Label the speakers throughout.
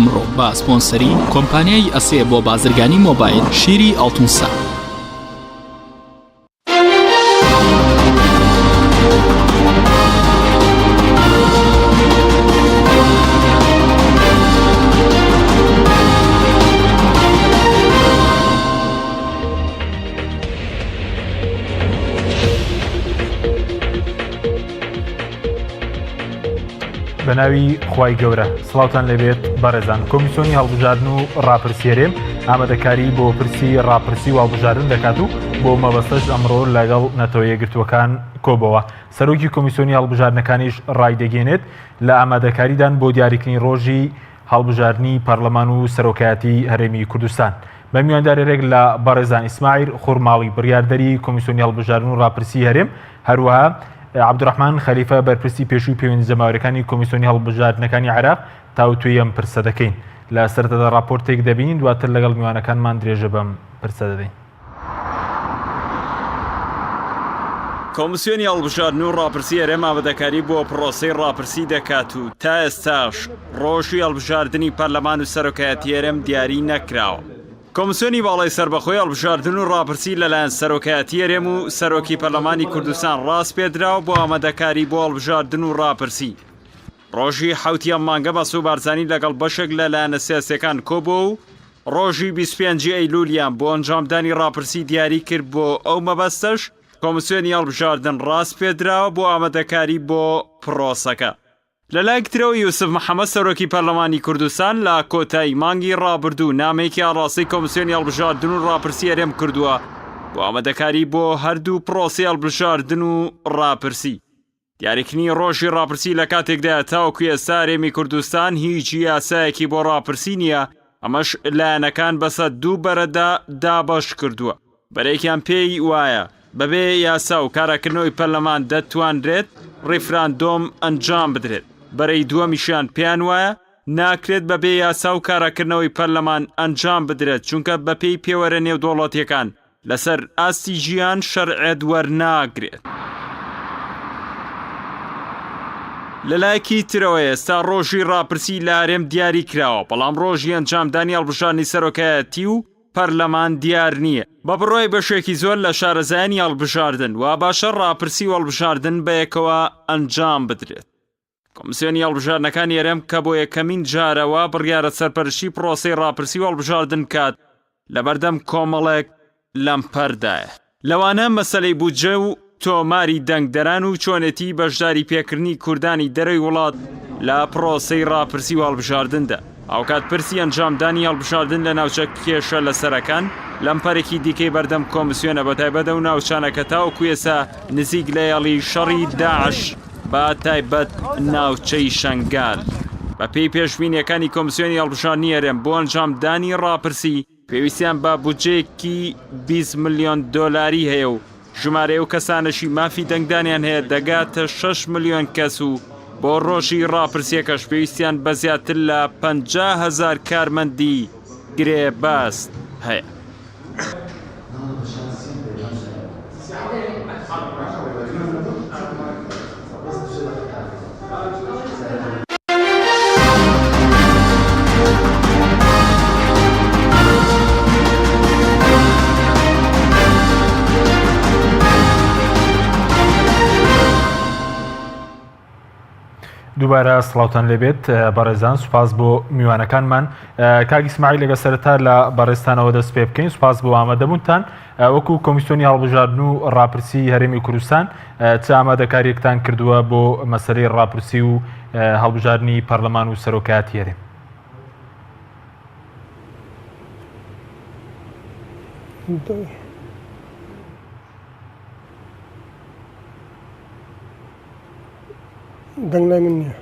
Speaker 1: ئەمڕۆ بە سپۆنسەری کۆمپانیای ئەسێ بۆ بازرگانی مۆبایل شیری ئەڵتونسا.
Speaker 2: بەناوی خوای گەورە سڵاوتان لەبێت بەڕێزان. کۆمیسیۆنی هەڵبژاردن و ڕاپرسیێرێم ئامادەکاری بۆ پرسی ڕاپرسی و هەڵبژاردن دەکات و بۆ مەبەستەش ئەمڕۆ لەگەڵ نەتەوە یەکگرتووەکان کۆبەوە. سەرۆکی کۆمیسیۆنی هەڵبژاردنەکانیش ڕایدەگەێنێت لە ئامادەکاریدان بۆ دیاریکردنی ڕۆژی هەڵبژاردننی پەرلەمان و سەرۆکایەتی هەرێمی کوردستان. بە میواندارێک لە بەڕێزان ئیسماعیل خوڕماڵی بڕیاردەری کۆمیسیۆنی هەڵبژاردن و ڕاپرسی هەرێم، هەروەها عەبدوڕەحمان خەلیفە بەرپرسی پێشووی پەیوەندی جەماوەریەکانی کۆمیسیۆنی هەڵبژاردنەکانی عێراق تاوتوێی ئەم پرسە دەکەین. لە سەرەتادا راپۆرتێک دەبینین، دواتر لەگەڵ میوانەکانمان درێژە بەم پرسە دەدەین.
Speaker 3: کۆمیسیۆنی هەڵبژاردن و ڕاپرسی هەرێم ئامادەکاری بۆ پرۆسەی ڕاپرسی دەکات و تا ئێستاش ڕۆژی هەڵبژاردننی پەرلەمان و سەرۆکایەتی هەرێم دیاری نەکراوە. کۆمیسیۆنی باڵای سەربەخۆی هەڵبژاردن و ڕاپرسی لەلایەن سەرۆکایەتی هەرێم و سەرۆکی پەرلەمانی کوردستان ڕاست پێدراوە بۆ ئامادەکاری بۆ هەڵبژاردن و ڕاپرسی. ڕۆژی حوتیان مانگە مەسوود بارزانی لەگەڵ بەشێک لەلایەنە سیاسیەکان کۆبوو و ڕۆژی 25 ئەیلولیان بۆ ئەنجامدانی ڕاپرسی دیاری کرد. بۆ ئەو مەبەستەش کۆمیسیۆنی هەڵبژاردن ڕاست پێدراوە بۆ ئامادەکاری بۆ پرۆسەکە. لەلایەکترەوە یوسف محەممەد سەرۆکی پەرلەمانی کوردستان لە کۆتایی مانگی ڕابردوو نامێکی ئاڕاستی کۆمیسیۆنی هەڵبژاردن و ڕاپرسی هەرێم کردووە بۆ ئامادەکاری بۆ هەردوو پرۆسی هەڵبژاردن و ڕاپرسی. دیاریکردنی ڕۆژی ڕاپرسی لە کاتێکدا تاوەکو ئێستا هەرێمی کوردستان هیچ یاسایەکی بۆ ڕاپرسی نییە، ئەمەش لایەنەکان بەسەر دوو بەرەدا دابەش کردووە. بەرێکیان پێی وایە بەبێ یاسا و کارەکردنەوەی پەرلەمان دەتوانرێت ڕیفراندۆم ئەنجام بدرێت. بەرەی دووەمیشیان پێیان وایە ناکرێت بەبێ یاسا و کارەکردنەوەی پەرلەمان ئەنجام بدرێت، چونکە بەپێی پێوەرە نێودوڵەتیەکان لەسەر ئاستی ژیان شەرعێت وەرناگرێت. لەلایەکی ترەوە ئێستا ڕۆژی ڕاپرسی لە هەرێم دیاری کراوە، بەڵام ڕۆژی ئەنجامدانی هەڵبژاردننی سەرۆکایەتی و پەرلەمان دیار نییە. بە بڕۆی بەشێکی زۆر لە شارەزایانی هەڵبژاردن و باشە ڕاپرسی و هەڵبژاردن بەیەکەوە ئەنجام بدرێت. کۆمیسیۆنی هەڵبژاردنەکانی هەرێم کە بۆ یەکەمین جارەوە بڕیارە سەرپەرشتی پرۆسەی ڕاپرسی و هەڵبژاردن کات لەبەردەم کۆمەڵێک لەم پەردایە. لەوانە مەسەلەی بودجە و تۆماری دەنگدەران و چۆنێتی بەشداری پێکردنی کوردانی دەرەوەی وڵات لە پرۆسەی ڕاپرسی و هەڵبژاردندا. ئەوکات پرسی ئەنجامدانی هەڵبژاردن لە ناوچە کێشە لەسەرەکان لەمپەرێکی دیکەی بەردەم کۆمیسیۆنە بەتایبەتە و ناوچانەکە تاوەکو ئێستا نزیک لە یاڵی شەڕی داعش بە تایبەت ناوچەی شەنگال. بە پێی پێشبینیەکانی کۆمیسیۆنی هەڵبژاردننی هەرێم بۆ ئەنجامدانی ڕاپرسی پێویستیان بە بودجەیەکی 20 ملیۆن دۆلاری هەیە و ژمارە و کەسانەشی مافی دەنگدانیان هەیە دەگاتە 6 ملیۆن کەس و بۆ ڕۆژی ڕاپرسیەکەش پێویستیان بە زیاتر لە 50,000 کارمەندی گرێباست هەیە.
Speaker 2: دووبارە سڵاوتان لەبێت بەڕێزان، سوپاس بۆ میوانەکانمان. کاک ئیسماعیل لەگە سەرەتا لە بەڕێستانەوە دەست پێ بکەین. سوپاس بۆ ئامادەبوونتان. وەکو کۆمیسیۆنی هەڵبژاردن و ڕاپرسی هەرێمی کوردستان چ ئامادەکاریەکتان کردووە بۆ مەسەلەی ڕاپرسی و هەڵبژاردننی پەرلەمان و سەرۆکایەتی هەرێم؟
Speaker 4: دەنگ لای من نییە.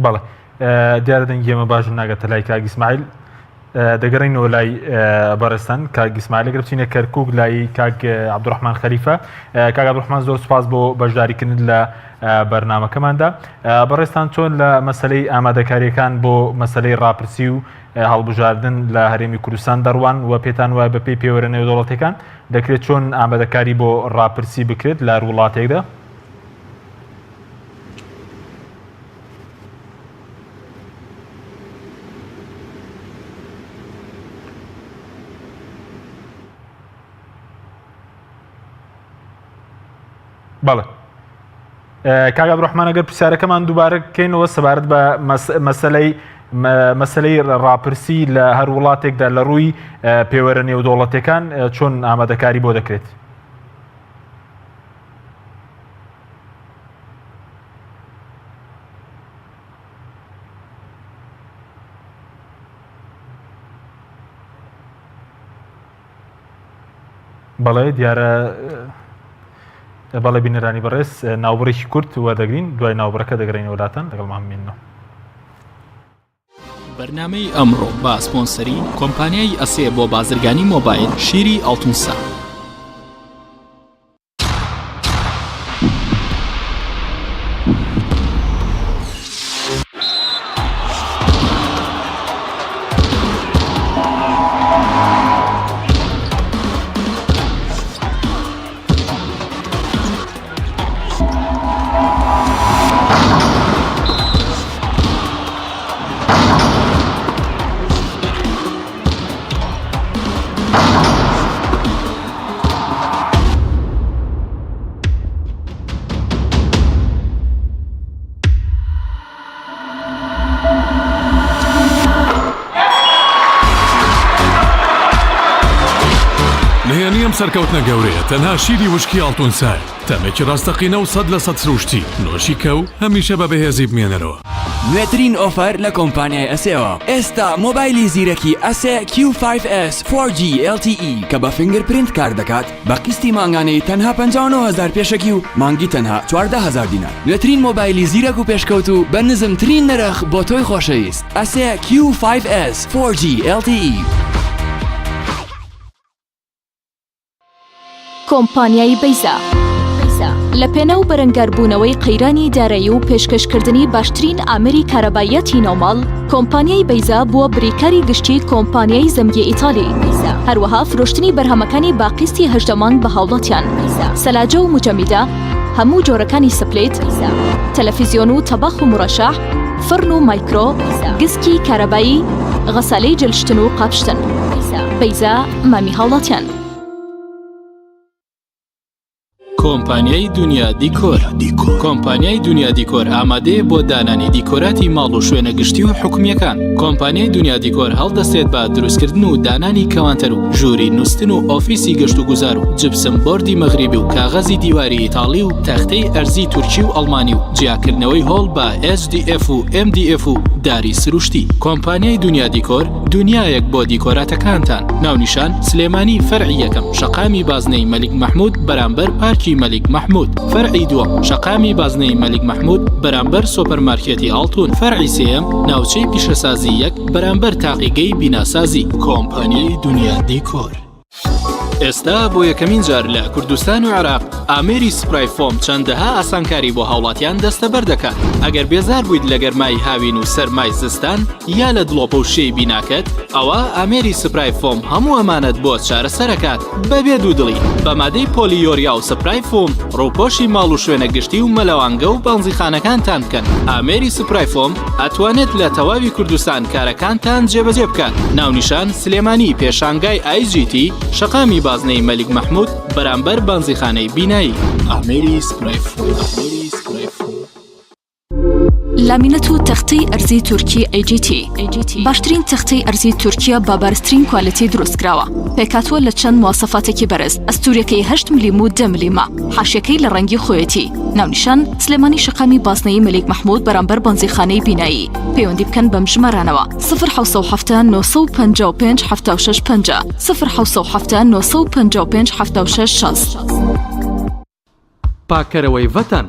Speaker 2: بەڵێ دیارە دەنگی ئێمە باش ناگەتە لای کاک ئیسماعیل. دەگەڕینەوە لای بەڕێستان کاک ئیسماعیل. لەگەر بچینە کەرکووک لای کاک عەبدوڕەحمان خەلیفە. کاک عەبدوڕەحمان زۆر سوپاس بۆ بەشداریکردن لە بەرنامەکەماندا. بەڕێستان چۆن لە مەسەلەی ئامادەکاریەکان بۆ مەسەلەی ڕاپرسی و هەڵبژاردن لە هەرێمی کوردستان دەڕوان و پێتان وایە بەپێی پێوەرە نێودوڵەتیەکان دەکرێت چۆن ئامادەکاری بۆ ڕاپرسی بکرێت لە هەر وڵاتێکدا؟ بەڵێ کاک عەبدوڕەحمان ئەگەر پرسیارەکەمان دووبارە بکەینەوە سەبارەت بە مەسەلەی ڕاپرسی لە هەر وڵاتێکدا لە ڕووی پێوەرە نێودەوڵەتیەکان چۆن ئامادەکاری بۆ دەکرێت؟ بەڵێ دیارە بەڵێ بینەرانی بەڕێز ناوبڕێکی کورت وەردەگرین دوای ناوبڕەکە دەگەڕین وڵاتان لەگەڵمان بینەوە.
Speaker 1: بەرنامەی ئەمڕۆ با سپۆنسەری کۆمپانیای ئەسێ بۆ بازرگانی مۆبایل شیری ئەڵتونسا.
Speaker 4: سەرکەوتنە گەورەیە تەنها شیری وشکی ئەڵتونسای تەمێکی ڕاستەقینە و 100% سروشتی نۆشی کە و هەمیشە بە بەهێزی بمێنەرەوە.
Speaker 5: نوێترین ئۆفەر لە کۆمپانیای ئەسێەوە ئێستا مۆبایلی زیرەکی ئەسێ Q5S 4G LTE کە بە فینگرپرینت کار دەکات بە قستی مانگانەی تەنها 59,000 پێشەکی و مانگی تەنها 14,000 دینار. نوێترین مۆبایلی زیرەک و پێشکەوت و بە نزمترین نرخ بۆ تۆی خۆشەویست. ئەسێ Q5S 4G LTE.
Speaker 6: کۆمپانیای بەیزا لە پێنە و بەرەنگاربوونەوەی قەیرانی دارایی و پێشکەشکردنی باشترین ئامری کارەبایەتی نۆماڵ کۆمپانیای بەیزا بووە بریکاری گشتی کۆمپانیای زەمگی ئیتالی هەروەها فرۆشتنی بەرهەمەکانی باقیستی هەژدەمان بە هاوڵاتیان سەلاجە و مجەمیدە هەموو جۆرەکانی سپلێت تەلەڤیزیۆن و تەباخ و مڕەشەح فڕن و مایکرۆ گسکی کارەبایی غەسالەی جلشتن و قاپشتن بەیزا مامی هاوڵاتیان.
Speaker 1: کۆمپانیای دنیا دیکۆر کۆمپانیای دنیا دیکۆر ئامادەیە بۆ دانانی دیکۆراتی ماڵ و شوێنە گشتی و حکومیەکان. کۆمپانیای دنیا دیکۆر هەڵدەستێت بە دروستکردن و دانانی کەوانتەر و ژووری نووسن و ئۆفیسی گەشت و گوزار و جبسم بۆردی مەغریبی و کاغەزی دیواری ئیتاڵی و تەختەی ئەرزی تورکی و ئەڵمانی و جیاکردنەوەی هۆڵ بە SDF و MDF و داری سروشتی. کۆمپانیای دنیا دیکۆر دنیایەک بۆ دیکۆراتەکانتان. ناونیشان سلێمانی فەرعی یەکەم شەقامی بازنەی مەلیک مەحموود بەرامبەر پارکی مەلیک مەحموود. فەرعی دووەم شەقامی بازنەی مەلیک مەحموود بەرامبەر سۆپەرمارکێتی ئاڵتون. فەرعی سێیەم ناوچەی پیشەسازی یەک بەرامبەر تاقیگەی بیناسازی. کۆمپانیای دنیا دیکۆر. ئێستا بۆ یەکەمین جار لە کوردستان و عێراق ئامێری سپرای فۆم چەندەها ئاسانکاری بۆ هاوڵاتیان دەستەبەر دەکات. ئەگەر بێزار بوویت لە گەرمای هاوین و سەرمای زستان یا لە دڵۆپە و شێی بیناکەت ئەوە ئامێری سپرای فۆم هەموو ئەمانەت بۆ چارەسەرەکات بەبێ دوودڵی بە مادەی پۆلیۆریا و سپرای فۆم ڕووپۆشی ماڵ و شوێنە گشتی و مەلەوانگە و بەنزیخانەکانتان بکەن. ئامێری سپرای فۆم ئەتوانێت لە تەواوی کوردستان کارەکانتان جێبەجێ بکات. ناونیشان سلێمانی پێشانگای IGT شەقامی بازنەی مەلیک مەحموود بەرامبەر بانزیخانەی بینایی. ئامێری سپرای فۆم.
Speaker 6: لامینەت و تەختەی ئەرزی تورکی AGT باشترین تەختەی ئەرزی تورکیا با بارزترین کوالیتی دروستکراوە. پێکاتوە لە چەند مواصفاتێکی بەرز ئەستوورەکەی 8 ملم و 10 ملم حاشیەکەی لە ڕەنگی خۆیەتی. ناونیشان سلێمانی شەقامی بازنەی مەلیک مەحموود بەرامبەر بەنزیخانەی بینایی. پەیوەندی بکەن بەم ژمارانەوە 070 955 7650 070 955 7660.
Speaker 7: پاکەرەوەی ڤەتەن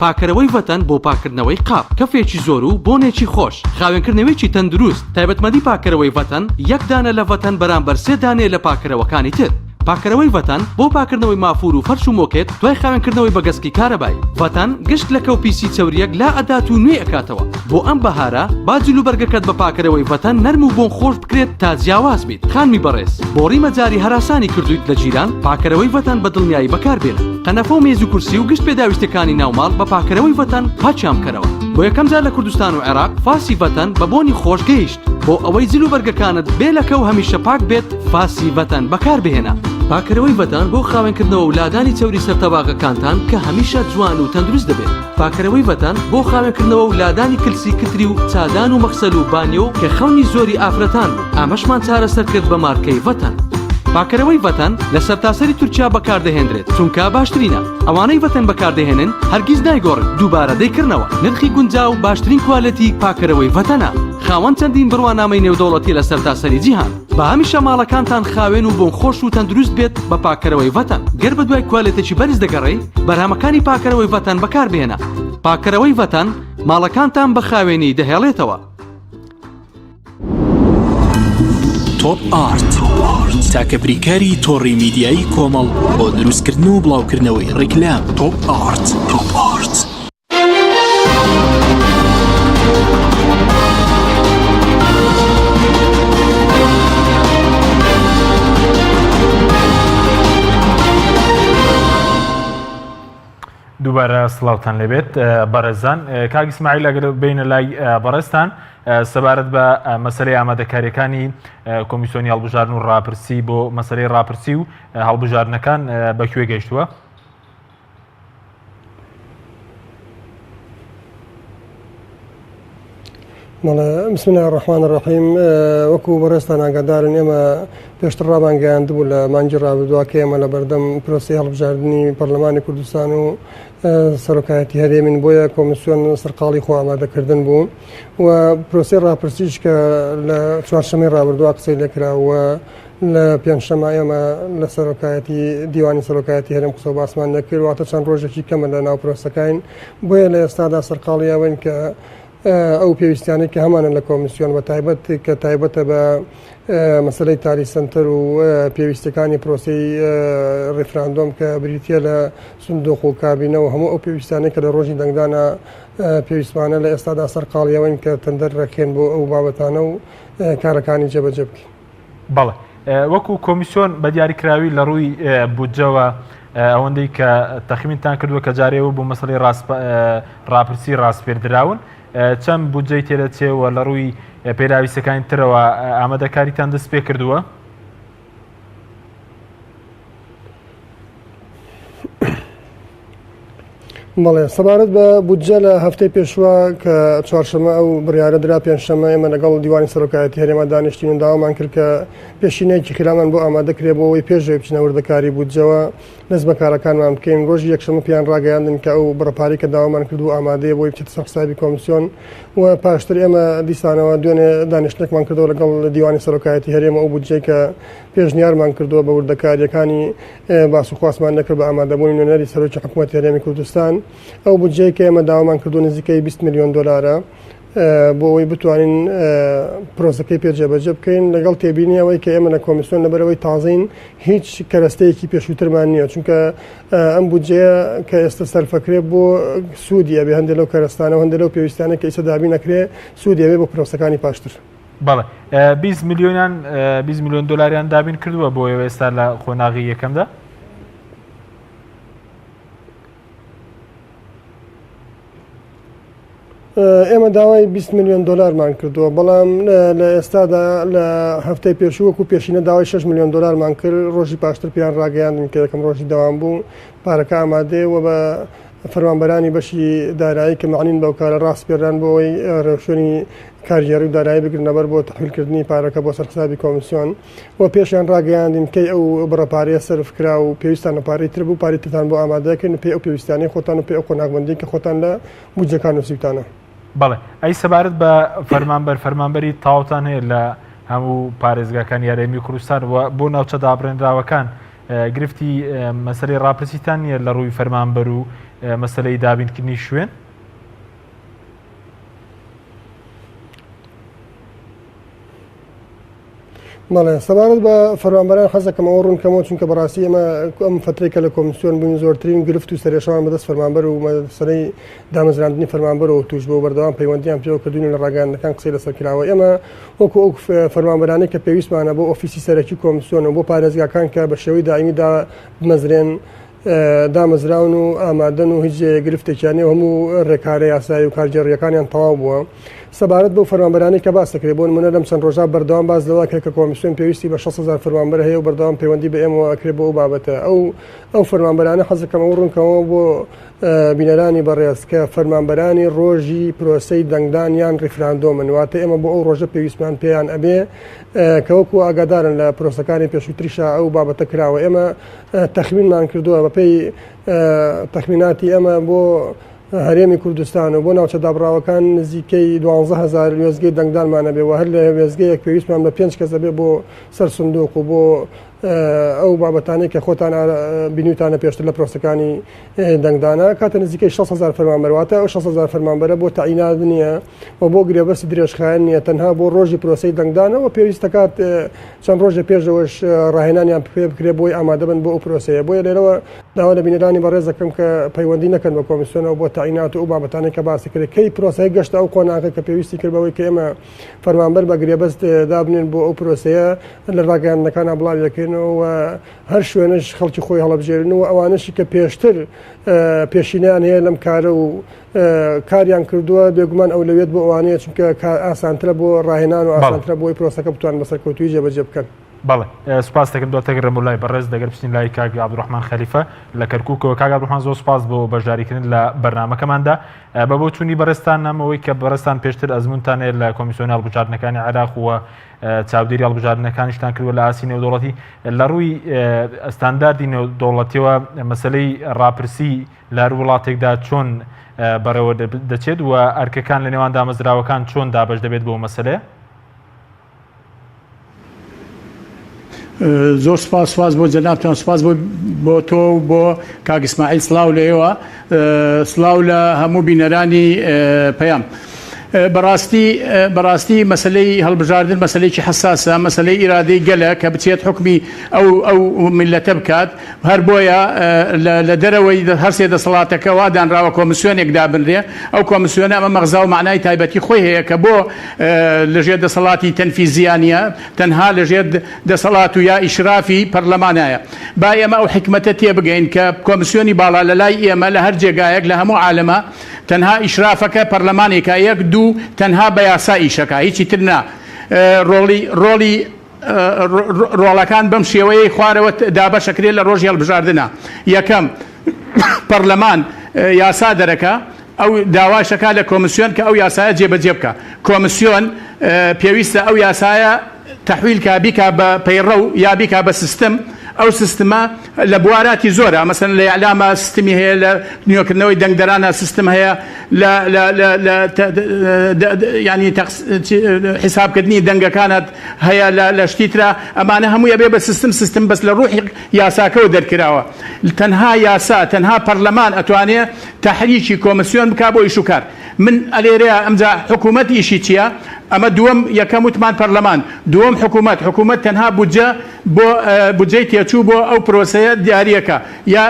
Speaker 7: پاکەرەوەی ڤەتەن بۆ پاکردنەوەی قاپ کەفێکی زۆر و بۆنێکی خۆش خاوێنکردنەوەیکی تەندروست تایبەتمەدی پاکەرەوەی ڤەتەن یەک دانە لە ڤەتەن بەرامبەر 3 دانێ لە پاکەرەوەکانی تر. پاکەرەوەی ڤەتەن بۆ پاکردنەوەی مافور و فەرش و مۆکێت دوای خاوێنکردنەوەی بە گەسکی کارەبایی. ڤەتەن گشت لە کەوپیسی چەوریەک لا ئەدات و نوێ ئەکاتەوە. بۆ ئەم بەهارە با جلوبەرگەکەت بە پاکەرەوەی ڤەتەن نەرم و بۆن خۆش بکرێت تا جیاواز بیت. خانمی بەڕێز بۆ ڕیمەجاری هەراسانی کردویت لە جیران پاکەرەوەی ڤەتەن بە دڵنیایی بەکاربێنن. قەنەفە و مێز و کورسی و گشت پێداویستەکانی ناوماڵ بە پاکەرەوەی ڤەتەن پاچیان بکەرەوە. بۆ یەکەم جار لە کوردستان و عێراق فاسی ڤەتەن بە بۆنی خۆش گەیشت. بۆ ئەوەی جلوبەرگەکانت بێ لەکە و هەمیشە پاک بێت فاسی ڤەتەن بەکاربهێنە. پاکەرەوەی ڤەتان بۆ خاوێنکردنەوە و لادانی چەوری سەرتەباغەکانتان کە هەمیشە جوان و تەندروست دەبێت. پاکەرەوەی ڤەتان بۆ خاوێنکردنەوە و لادانی کلسی کتری و چادان و مەخسەل و بانیۆ کە خەونی زۆری ئافرەتان بوو. ئامەشمان چارەسەر کرد بە مارکەی ڤەتان. پاکەرەوەی ڤەتان لە سەرتاسەری تورکیا بەکاردەهێنرێت چونکە باشترینە. ئەوانەی ڤەتان بەکاردەهێنن هەرگیز نایگۆڕن، دووبارە دەیکردنەوە. نرخی گونجاو باشترین کوالەتی پاکەرەوەی ڤەتانە. خاوەن چەندین بڕوانامەی نێودەوڵەتی لە سەرتاسەری جیهان. بە هەمیشە ماڵەکانتان خاوێن و بۆن خۆش و تەندروست بێت بە پاکەرەوەی ڤەتان. گەر بە دوای کوالێتێکی بەرز دەگەڕێی، بەرهەمەکانی پاکەرەوەی ڤەتان بەکاربهێنە. پاکەرەوەی ڤەتان ماڵەکانتان بە خاوێنی دەهێڵێتەوە.
Speaker 1: تۆپ ئارت تاکە بریکاری تۆڕی میدیایی کۆمەڵ بۆ دروستکردن و بڵاوکردنەوەی ڕیکلام. تۆپ ئارت.
Speaker 2: دووبارە سڵاوتان لەبێت بەڕێزان. کاک ئیسماعیل ئەگەر بینە لای بەڕێستان سەبارەت بە مەسەلەی ئامادەکاریەکانی کۆمیسیۆنی هەڵبژاردن و ڕاپرسی بۆ مەسەلەی ڕاپرسی و هەڵبژاردنەکان بەکوێ گەیشتووە؟
Speaker 8: بسم الله الرحمن الرحیم. وەکو بەڕێستان ئاگادارن ئێمە پێشتر ڕابانگەیاندبوو لە مانگی ڕابردووە کە ئێمە لە بەردەم پرۆسی هەڵبژاردننی پەرلەمانی کوردستان و سەرۆکایەتی هەرێمین بۆیە کۆمیسیۆن سەرقاڵی خۆ ئامادەکردن بوو و پرۆسی ڕاپرسیش کە لە چوارشەمەی ڕابردووە قسەی لێکراوە لە پێنجشەمە ئێمە لە سەرۆکایەتی دیوانی سەرۆکایەتی هەرێم قسە و باسمان دەکرد واتە چەند ڕۆژێکی کەمە لە ناو پرۆسەکەین بۆیە لە ئێستادا سەرقاڵی ئەوەن کە ئەو پێویستیانەی کە هەمانە لە کۆمیسیۆن بە تایبەت کە تایبەتە بە مەسلەی تاری سنتەر و پێویستەکانی پرۆسی ڕێفراندۆم کە بریتە لە سندوق و کابینەوە هەموو ئەو پێویستانەی کە لە ڕۆژی دەنگدانە پێویستمانە لە ئێستادا سەرقاڵیەوەین کە تەندەر ڕێکێن بۆ ئەو بابەتانە و کارەکانی جێبەجێ بکەین.
Speaker 2: بەڵێ وەکو کۆمیسیۆن بە دیاریکراوی لە ڕووی بودجەوە ئەوەندەی کە تەخمینتان کردووە کە جارێەوە بۆ مەسەلەی ڕاپرسی ڕاستپێردراون چەند بودجەی تێدەچێەوە لە ڕووی پێداویستەکانی ترەوە ئامادەکاریتان دەست پێ کردووە؟
Speaker 8: بەڵێ سەبارەت بە بودجە لە هەفتەی پێشوە کە چوارشەمە ئەو بڕیارە درا پێنجشەمە ئێمە لەگەڵ دیوانی سەرۆکایەتی هەرێما دانیشتین و داوامان کرد کە پێشینەیەکی خرامان بۆ ئامادەکرێ بۆ ئەوەی پێشەوەی بچینە وردەکاری بودجەوە دەست بە کارەکانمان بکەین. ڕۆژی یەکشەمە پیان ڕاگەیاندن کە ئەو بڕەپاری کە داوامان کردو ئامادەیە بۆی بچێتە سەر حسابی کۆمیسیۆن و پاشتر ئێمە دیسانەوە دوێنێ دانیشتێکمان کردەوە لەگەڵ دیوانی سەرۆکایەتی هەرێمە ئەو بودجەی کە پێشنیارمان کردووە بە وردەکاریەکانی باس و خواستمان نەکرد بە ئامادەبوونی نوێنەری سەرۆکی حکوومەتی هەرێمی کوردستان. ئەو بودجەی کە ئێمە داوامان کردو نزیکەی 20 میلیۆن دلارە بۆ ئەوەی بتوانین پرۆسەکەی پێجێبەجێ بکەین لەگەڵ تێبینیەوەی کە ئێمە لە کۆمیسیۆن لەبەرەوەی تازین هیچ کەرەستەیەکی پێشووترمان نییە چونکە ئەم بودجەیە کە ئێستا سەرفەکرێ بۆ سوودیە بێ هەندێک لەو کەرەستانە هەندێک لەو پێویستانە کە ئێستا دابین نەکرێ سوودیە بێ بۆ پرۆسەکانی پاشتر.
Speaker 2: بەڵێ 20 میلیۆن دلاریان دابین کردووە بۆ ئێستا لە خۆناغی یەکەمدا.
Speaker 8: ئێمە داوای 20 میلیۆن دلارمان کردووە بەڵام لە ئێستادا لە هەفتەی پێشووەکو پێشینە داوای 6 میلیۆن دلارمان کرد ڕۆژی پاشتر پیان ڕاگەیاندن کە یەکەم ڕۆژی داوام بوو پارەکە ئامادەیە و بە فەرمانبەرانی بەشی دارایی کە معنین بەو کارە ڕاستپێران بۆ ئەوەی ڕێوشێنی کارژێڕی و دارایی بگرنەبەر بۆ تەحویلکردنی پارەکە بۆ سەرحسابی کۆمیسیۆن و پێشیان ڕاگەیاندین کەی ئەو بڕەپارەیە سەرفکرا و پێویستانە پارەی تر بوو پارەی ترتان بۆ ئامادەکەن و پێ ئەو پێویستانی خۆتان و پێ ئەو قۆناغبەندی کە خۆتان لە بودجەکان نووسیتانە.
Speaker 2: بەڵێ ئەی سەبارەت بە فەرمانبەری تاوتان هەیە لە هەموو پارێزگاکان یارێمی کوردستان بۆ ناوچە دابڕێنراوەکان گرفتی مەسەلەی ڕاپرسیتان نیە لە ڕووی فەرمانبەر و مەسەلەی دابینکردنی شوێن؟
Speaker 8: بەڵێ سەبارەت بە فەرمانبەران حەزەکەم ئەوە ڕوونکەمەوە چونکە بەڕاستی ئێمە ئەم فترێکە لە کۆمیسیۆن بووین زۆرترین گرفت و سەرێشەوان بەدەست فەرمانبەر و مەسەلەی دامەزراندنی فەرمانبەرەوە توش بۆ بەردەوام پەیوەندیان پێوە کردوین لە ڕاگەیاندنەکان قسەی لەسەر کراوە. ئێمە وەکو ئەو فەرمانبەرانەی کە پێویستمانە بۆ ئۆفیسی سەرەکی کۆمیسیۆن و بۆ پارێزگاکان کە بە شێوەی دائیمیدا بمەزرێن دامەزراون و ئامادەن و هیچ گرفتێکیانی هەموو ڕێکارە یاسایی و کارجێڕیەکانیان تەواو بووە. سەبارەت بەو فەرمانبەرانی کە باس دەکرێت بۆ نمونە لەم چەند ڕۆژە بەردەوام باس لەوە کرد کە کۆمیسیۆن پێویستی بە 6,000 فەرمانبەر هەیە و بەردەوام پەیوەندی بە ئێمەوە ئەکرێت بۆ ئەو بابەتە ئەو فەرمانبەرانە حەزەکەم ئەو ڕوونکەوە بۆ بینەرانی بەڕێز کە فەرمانبەرانی ڕۆژی پرۆسەی دەنگدان یان ڕیفراندۆمن واتە ئێمە بۆ ئەو ڕۆژە پێویستمان پێیان ئەبێ کەوەکو ئاگادارن لە پرۆسەکانی پێشووتریشا ئەو بابەتە کراوە ئێمە تەخمینمان کردووە بەپێی تەخمیناتی ئەمە بۆ هەرێمی کوردستان و بۆ ناوچە دابراوەکان نزیکەی 12,000 وێزگەی دەنگدانمانە بێ و هەر لە وێزگەیەک پێویستمان بە 5 کەس دەبێ بۆ سەر سندوق و بۆ ئەو بابەتانەی کە خۆتان بینیوتانە پێشتر لە پرۆسەکانی دەنگدانە کاتە نزیکەی 6,000 فەرمانبەرواتە ئەو 6,000 فەرمانبەرە بۆ تاعینات نییە و بۆ گرێبەرسی درێژخایەن نییە تەنها بۆ ڕۆژی پرۆسەی دەنگدانەوە پێویست دەکات چەند ڕۆژە پێشەوەش ڕاهێنانیان پێ بکرێت بۆی ئامادە بن بۆ ئەو پرۆسەیە بۆیە لێرەوە داوا لە بینەرانی بەڕێز دەکەم کە پەیوەندی نەکەن بە کۆمیسیۆنەوە بۆ تاعینات و ئەو بابەتانەی کە باسی کرد کەی پرۆسەی گەشتە ئەو قۆناغی کە پێویستی کردبەوەی کە ئێمە فەرمانبەر بە گرێبەست دابنێن بۆ ئەو پرۆسەیە لە ڕاگەیاندنەکانە بڵاو دەکەینەوە هەر شوێنش خەڵکی خۆی هەڵەبژێرنەوە ئەوانشی کە پێشتر پێشینیان هەیە لەم کارە و کاریان کردووە بێگومان ئەو لەوێت بۆ ئەوانەیە چونکە ئاسانترە بۆ ڕاهێنان و ئاسانترە بۆی پرۆسەکە بتوان بەسەرکەوتوی جێبەجێ بکەن.
Speaker 2: بەڵێ سوپاس دەکەم دواتەگەڕم بۆ لای بەڕێز دەگەر بچین لای کاک عەبدوڕەحمان خەلیفە لە کەرکووکەوە. کاک عەبدوڕەحمان زۆر سوپاس بۆ بەشداریکردن لە بەرنامەکەماندا بە بۆ چوونی بەڕێستان نامەوەی کە بەڕێستان پێشتر ئەزمونتان هەیە لە کۆمیسیۆنی هەڵبژاردنەکانی عێراق و چاودێری هەڵبژاردنەکانیشتان کردووە لە ئاسی نێودەوڵەتی لە ڕووی ئەستانداردی نێودەوڵەتیەوە مەسەلەی ڕاپرسی لە هەر وڵاتێکدا چۆن بەڕێوە دەچێت و ئەرکەکان لە نێوان دامەزراوەکان چۆن دابەش دەبێت بۆ مەسەلەیە؟
Speaker 9: زۆر سپاس بۆ جەنابتان سپاس بۆ تۆ و بۆ کاک ئیسماعیل سڵاو لێەوە سڵاو لە هەموو بینەرانی پەیام. بەڕاستی مەسلەی هەڵبژاردن مەسلەیەکی حساسە مەسلەی ئیرادەی گەلە کە بچێت حکمی ئەو میلەتە بکات هەر بۆیە لە دەرەوەی هەر سێ دەسەڵاتەکە وا دانراوە کۆمیسیۆنێک دابنرێ ئەو کۆمیسیۆنە ئەمە مەغزا و معنای تایبەتی خۆی هەیە کە بۆ لەژێر دەسەڵاتی تەنفیزیانە تەنها لەژێر دەسەڵات و یا ئیشرافی پەرلەمانایە با ئێمە ئەو حکمەتە تێبگەین کە کۆمیسیۆنی باڵا لە لای ئێمە لە هەر جێگایەک لە هەموو عالەمە تەنها ئیشرافەکە پەرلەمانێکە یەک دوو تەنها بە یاسا ئیشەکە هیچی تر نا ڕۆڵی ڕۆڵەکان بەم شێوەیە خوارەوە دابەشەکرێت لە ڕۆژی هەڵبژاردنە. یەکەم پەرلەمان یاسا دەرەکە ئەو داواشەکە لە کۆمیسیۆن کە ئەو یاسایە جێبەجێ بکە کۆمیسیۆن پێویستە ئەو یاسایە تەحویلکە بیکا بە پەیڕە و یا بیکا بە سیستم ئەو سیستمە لە بواراتی زۆرە مەسەن لە ئەعلامە سیستمی هەیە لە نوێکردنەوەی دەنگدەرانە سیستم هەیە ینی حیسابکردنی دەنگەکانت هەیە لە شتیترا ئەمانە هەموویە بێ بە سیستم بەس لە ڕوحی یاساکەەوە دەرکراوە تەنها یاسا تەنها پەرلەمان ئەتوانێت تەحریکی کۆمیسیۆن بک بۆ ئیش و کار. من ئەلێرەیە ئەمجا حکوومەت ئیشی چییە؟ ئەمە دووەم یەکەم وتمان پەرلەمان دووەم حکوومەت تەنها بودجە بۆ بودجەی تێچوو بۆ ئەو پرۆسەیە دیاریەکە یا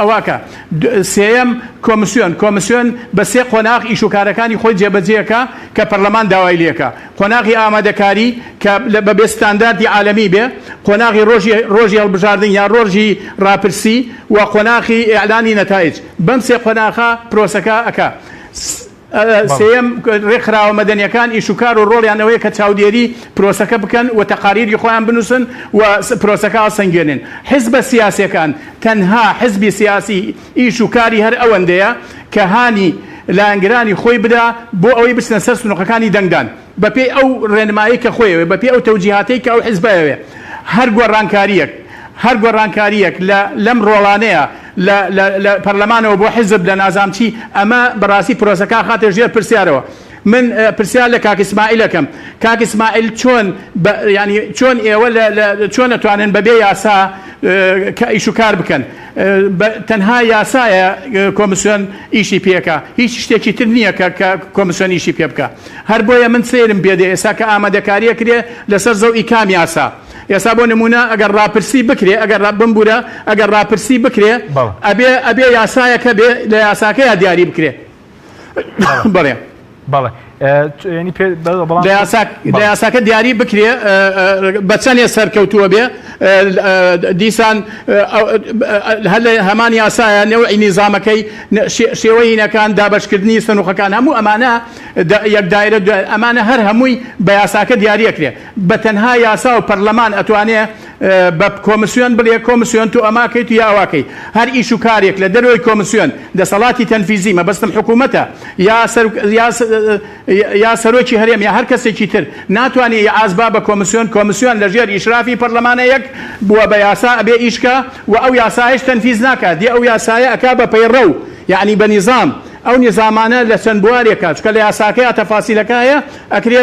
Speaker 9: ئەواکە. سێەم کۆمیسیۆن بە سێ قۆناغ ئیشوکارەکانی خۆی جێبەجێەکە کە پەرلەمان داوای لێکە قۆناغی ئامادەکاری کە بە بێستانداردی عالەمی بێ قۆناغی ڕۆژی هەڵبژاردن یا ڕۆژی ڕاپرسی و قۆناغی ئیعلانی نەتایج بەم سێ قۆناغا پرۆسەکە ئەکا. سێم ڕێکخراوە مەدەنیەکان ئیشوکار و ڕۆڵیانەوەی کە چاودێری پرۆسەکە بکەن و تەقاریری خۆیان بنووسن و پرۆسەکە سەنگێنن. حیزبە سیاسیەکان تەنها حیزبی سیاسی ئیشوکاری هەر ئەوەندەیە کە هانی لایەنگرانی خۆی بدا بۆ ئەوەی بچنە سەر سنووقەکانی دەنگدان بەپێی ئەو ڕێنمایی کە خۆیەوێ بەپێی ئەو تەوجیهاتەی کە ئەو حیزبەیەوێ هەر گۆڕانکاریەک لەم ڕۆڵانەیە لە پەرلەمانەوە بۆ حیزب لە نازامچی ئەمە بەڕاستی پرۆسەکە خاتە ژێر پرسیارەوە. من پرسیار لە کاک ئیسماعیلەکەم کاک ئیسماعیل چۆن ئێوە چۆن ئەتوانن بەبێ یاسا کە ئیشوکار بکەن تەنها یاسایە کۆمیسیۆن ئیشی پێکە هیچ شتێکی تر نییە کە کۆمیسیۆن ئیشی پێ بکە. هەر بۆیە من سێرم پێدێ ئێستا کە ئامادەکاریە کرێ لەسەر زەوئی کام یاسا. ئێستا بۆ نمونە ئەگەر ڕاپرسی بکرێ ئەگەر بمبورە ئەگەر ڕاپرسی بکرێ ئەبێ یاسایەکە بێ لە یاساکەیە دیاری بکرێ. بەڵێ
Speaker 2: بەڵێ
Speaker 9: لە یاساکە دیاری بکرێ بە چەندێ سەرکەوتووە بێ دیسان هەر لە هەمان یاسایە نەوەی نیزامەکەی شێوەیینەکان دابشکردنی سنووخەکان هەموو ئەمانە یەک دایرە ئەمانە هەر هەمووی بە یاساکە دیاریەکرێ بە تەنها یاسا و پەرلەمان ئەتوانێ بە کۆمسیۆن بڵێ کۆمسیۆن تو ئەماکەیت و یاواکەی هەر ئیش و کارێک لە دەرەوەی کۆمسیۆن دەسەڵاتی تەنفیزی مەبەستم حکوومەتە یا سەرۆکی هەرێم یا هەر کەسێکی تر ناتوانێت ئازبا بە کۆمسیۆن لەژێر ئیشرافی پەرلەمانەیەک بووە بە یاسا ئەبێ ئیشکە و ئەو یاسایش تەنفیز ناکات دی ئەو یاسایە ئەکا بە پەیڕە و یعنی بە نیزام ئەو نظامانە لە چەند بوارێکات چکە لە یاساکەی تەفاسیلەکایە ئەکرێ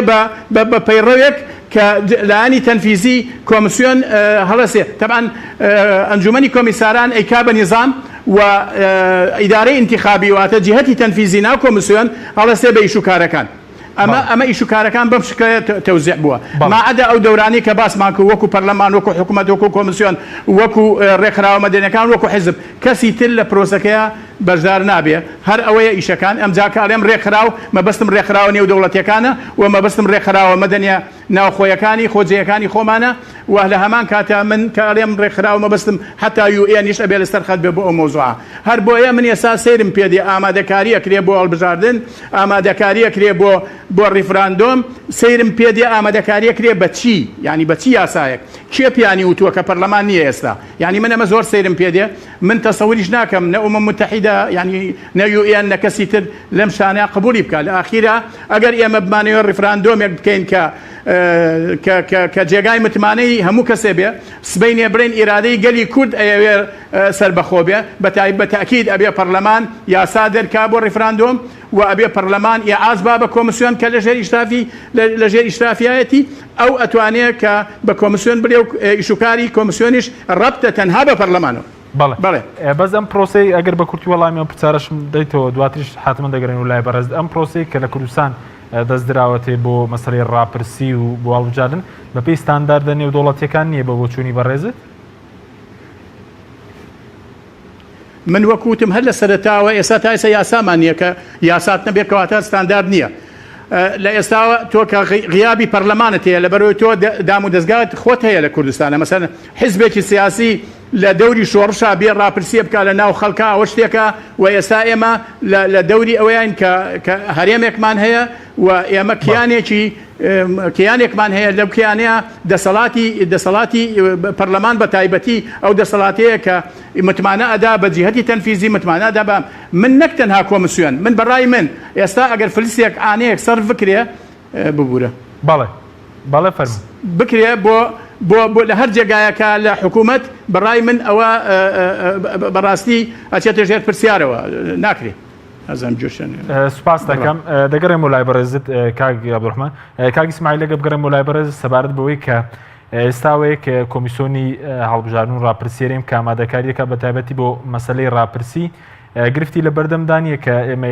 Speaker 9: بە پەیڕەوێک کە لایانی تەنفیزی کۆمسیۆن هەڵەسێ طبعا ئەنجومەنی کۆمیساران ئەیکا بە نیزام و ئیدارەی انتخابی واتە جیهەتی تەنفیزی ناو کۆمسیۆن هەڵەسێ بە ئیش و کارەکان ئەمە ئیش و کارەکان بەم شکایە تەوزیع بووە ماعەدا ئەو دەورانی کە باسمان کرد وەکو پەرلەمان وەکو حکوومەت وەکو کۆمسیۆن وەکو ڕێکخراوە مەدەنیەکان وەکو حیزب کەسی تر لە پرۆسەکەیە بەشدار نابێ هەر ئەوەیە ئیشەکان ئەم جاکارێم ڕێکخراو مەبەستم ڕێکخراوە نێو دەوڵەتیەکانە و مەبەستم ڕێکخراوە مەدەنیە ناوخۆیەکانی خۆجیەکانی خۆمانە و لە هەمان کاتە من کارێم ڕێکخراو مەبەستم حتا یوئێنیش ئەبێ لەسەر خەت بێ بۆ ئەو مۆزوعە هەر بۆیە من ئێستا سەیرم پێدێ ئامادەکاری ئەکرێ بۆ هەڵبژاردن ئامادەکاری ئەکرێ بۆ ڕیفراندۆم سەیرم پێدێ ئامادەکاری ئەکرێ بە چی یعنی بە چی یاسایەک کێ پیانی وتووە کە پەرلەمان نییە ئێستا یعنی من ئەمە زۆر سەیرم پێدێ من تەسەوریش ناکەم نە ئومم متحیدە یعنی نە یوئێن نە کەسی تر لەم شانەیە قبولی بکات لە ئاخیرە ئەگەر ئێمە بمانەوە ڕیفراندۆمێک بکەین کە جێگای متمانەی هەموو کەسێ بێ سبەینێ برین ئیرادەی گەلی کورد ئەوێ سەربەخۆ بێ بە تاکید ئەبێ پەرلەمان یاسا دەرکا بۆ ڕیفراندۆم و ئەبێ پەرلەمان ئاز با بە کۆمسیۆن کە لەژێر ئیشرافیایەتی ئەو ئەتوانێت کە بە کۆمسیۆن بڵێ و ئیشوکاری کۆمسیۆنیش ڕەبتە تەنها بە پەرلەمانەوە
Speaker 2: بەڵێ بەس ئەم پرۆسی ئەگەر بە کورتی وەڵامی پرسیارەشم دەیتەوە دواتریش حتمما دەگەڕێن و لای بەڕێز ئەم پرۆسی کە لە کوردستان دەستدراوەتێ بۆ مەسەلەی ڕاپرسی و بۆ هەڵبژاردن بەپێی ستانداردە نێودوڵەتیەکان نییە بە بۆ چوونی بەڕێزت
Speaker 9: من وەکوتم هەر لە سەرەتاوە ئێستا تا ئێستا یاسامان نییە کە یاسات نەبێت کەواتە ستاندارد نییە لە ئێستاوە تۆ کە غیابی پەرلەمانت هەیە لەبەرەوەی تۆ دام و دەستگات خۆت هەیە لە کوردستانە مەسەلەن حیزبێکی سیاسی لە دەوری شۆڕشا بێ ڕاپرسیە بکە لە ناو خەڵکا ئەوە شتێکە و ئێستا ئێمە لە دەوری ئەوەیان کە هەرێمێکمان هەیە و ئێمە کیانێکمان هەیە لەو کیانەیە دەسەڵاتی پەرلەمان بە تایبەتی ئەو دەسەڵاتەیە کە متمانە ئەدا بە جیهەتی تەنفیزی متمانە ئەدا بە من نەک تەنها کۆمسیۆن من بەڕای من ئێستا ئەگەر فلسێک ئانەیەک سەر بکرێ ببوورە
Speaker 2: بەڵێ فەرموو
Speaker 9: بکرێ بۆ لە هەر جێگایەکە لە حکوومەت بەڕای من ئەوە بەڕاستی ئەچێتە ژێر پرسیارەوە ناکرێت
Speaker 2: سوپاس دەکەم دەگەڕێم و لای بەڕێزت کاگی عەبدوڕەحمان کاگی ئیسماعیل لەگە بگەڕێم و لای بەڕێز سەبارەت بەوەی کە ئێستاوەیە کە کۆمیسیۆنی هەڵبژاردن و ڕاپرسیێریم کە ئامادەکاریەکە بە تایبەتی بۆ مەسەلەی ڕاپرسی گرفتی لە بەردەمدانیە کە ئێمە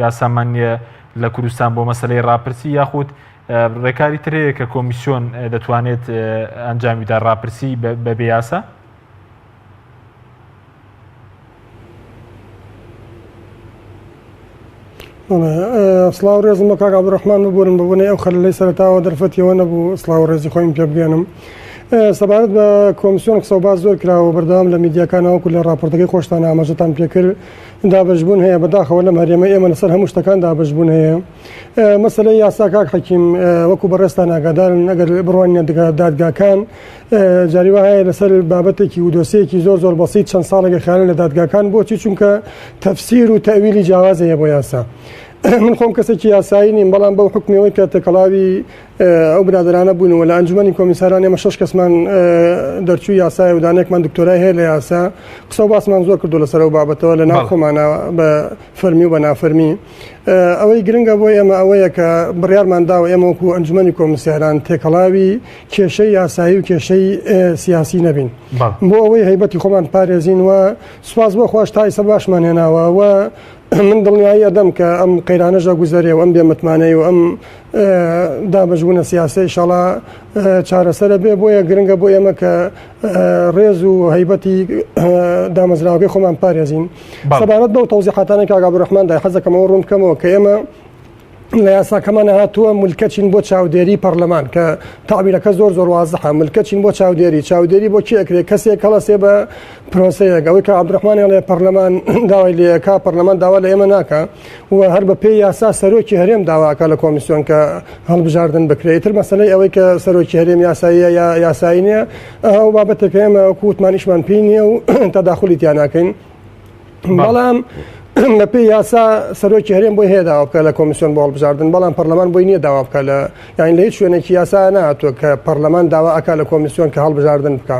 Speaker 2: یاسامانیە لە کوردستان بۆ مەسەلەی ڕاپرسی یاخود ڕێکاری ترەیە کە کۆمیسیۆن دەتوانێت ئەنجامیدا ڕاپرسی بە بێیاسا
Speaker 8: سڵاو ڕێزم بە کاک عەبدوڕەحمان ببوورم ببوونەی ئەو خەلەلەی سەرەتاوە دەرفەتیەوە نەبوو سڵاو ڕێزی خۆیم پێ بگەێنم سەبارەت بە کۆمسیۆن قسە و باز زۆر کراوە بەردەوام لە میدیاکانەوەکو لە راپۆرتەکەی خۆشتان ئاماژەتان پێکرد دابەشبوون هەیە بەداخەوە لەم هەرێمە ئێمە لەسەر هەموو شتەکان دابەشبوون هەیە مەسەلەی یاسا کاک حەکیم وەکو بەڕێستان ئاگادارن ئەگەر بڕوانە دادگاکان جاری وایە لەسەر بابەتێکی و دۆسەیەکی زۆر بەسیط چەند ساڵێکی خیانە لە دادگاکان بۆچی چونکە تەفسیر و تەویلی جیاوازە هەیە بۆ یاسا من خۆم کەسێکی یاسایی نیم بەڵام بەو حکمەوەی کە تەکەڵاوی ئەو برادرانە بوونەوە لە ئەنجومەنی کۆمیساران ئێمە 6 کەسمان دەرچووی یاسای و دانێکمان دکتۆرای هەیە لە یاسا قسە و باسمان زۆر کردو لەسەر ئەو بابەتەوە لە ناو خۆمانە بە فەرمی و بە نافەرمی ئەوەی گرنگە بۆ ئێمە ئەوەیە کە بڕیارمان داوە ئێمە وەکو ئەنجومەنی کۆمیساران تێکەڵاوی کێشەی یاسایی و کێشەی سیاسی نەبین بۆ ئەوەی هەیبەتی خۆمان پارێزین و سوپاس بۆ خۆش تا ئێستا باشمان هێناوە و من دڵنیایی ئەدەم کە ئەم قەیرانەژە گوزەرێ و ئەم بێمتمانەی و ئەم دابەشبوونە سیاسی ئینشاڵڵا چارەسەرە بێ بۆیە گرنگە بۆ ئێمە کە ڕێز و هەیبەتی دامەزراوەکەی خۆمان پارێزین سەبارەت بەو تەوزیحاتانە کاک عەبدوڕەحمان دای حەز دەکەم ئەوە ڕوون بکەمەوە کە ئێمە لە یاساکەمان هاتووە ملکەچین بۆ چاودێری پەرلەمان کە تابیرەکە زۆر وازەحە ملکەچین بۆ چاودێری بۆ کێ ئەکرێت کەسێک هەڵەسێ بە پرۆسەیەک ئەوەی کە عەبدوڕەحمان لێ پەرلەمان داوای لێەکا پەرلەمان داوا لە ئێمە ناکە و هەر بە پێی یاسا سەرۆکی هەرێم داواکە لە کۆمیسیۆن کە هەڵبژاردن بکرێت تر مەسەلەی ئەوەی کە سەرۆکی هەرێم یاساییە یا یاسایی نییە ئەو بابەتێکە ئێمە وەکو وتمانیشمان پێی نییە و تەداخولی تیان ناکەین بەڵام لە پێی یاسا سەرۆکی هەرێم بۆی هەیە داوا بکە لە کۆمیسیۆن بۆ هەڵبژاردن بەڵام پەرلەمان بۆی نییە داوا بکە لە یانی لە هیچ شوێنێکی یاسا نهاتووە کە پەرلەمان داوا ئەکا لە کۆمیسیۆن کە هەڵبژاردن بکە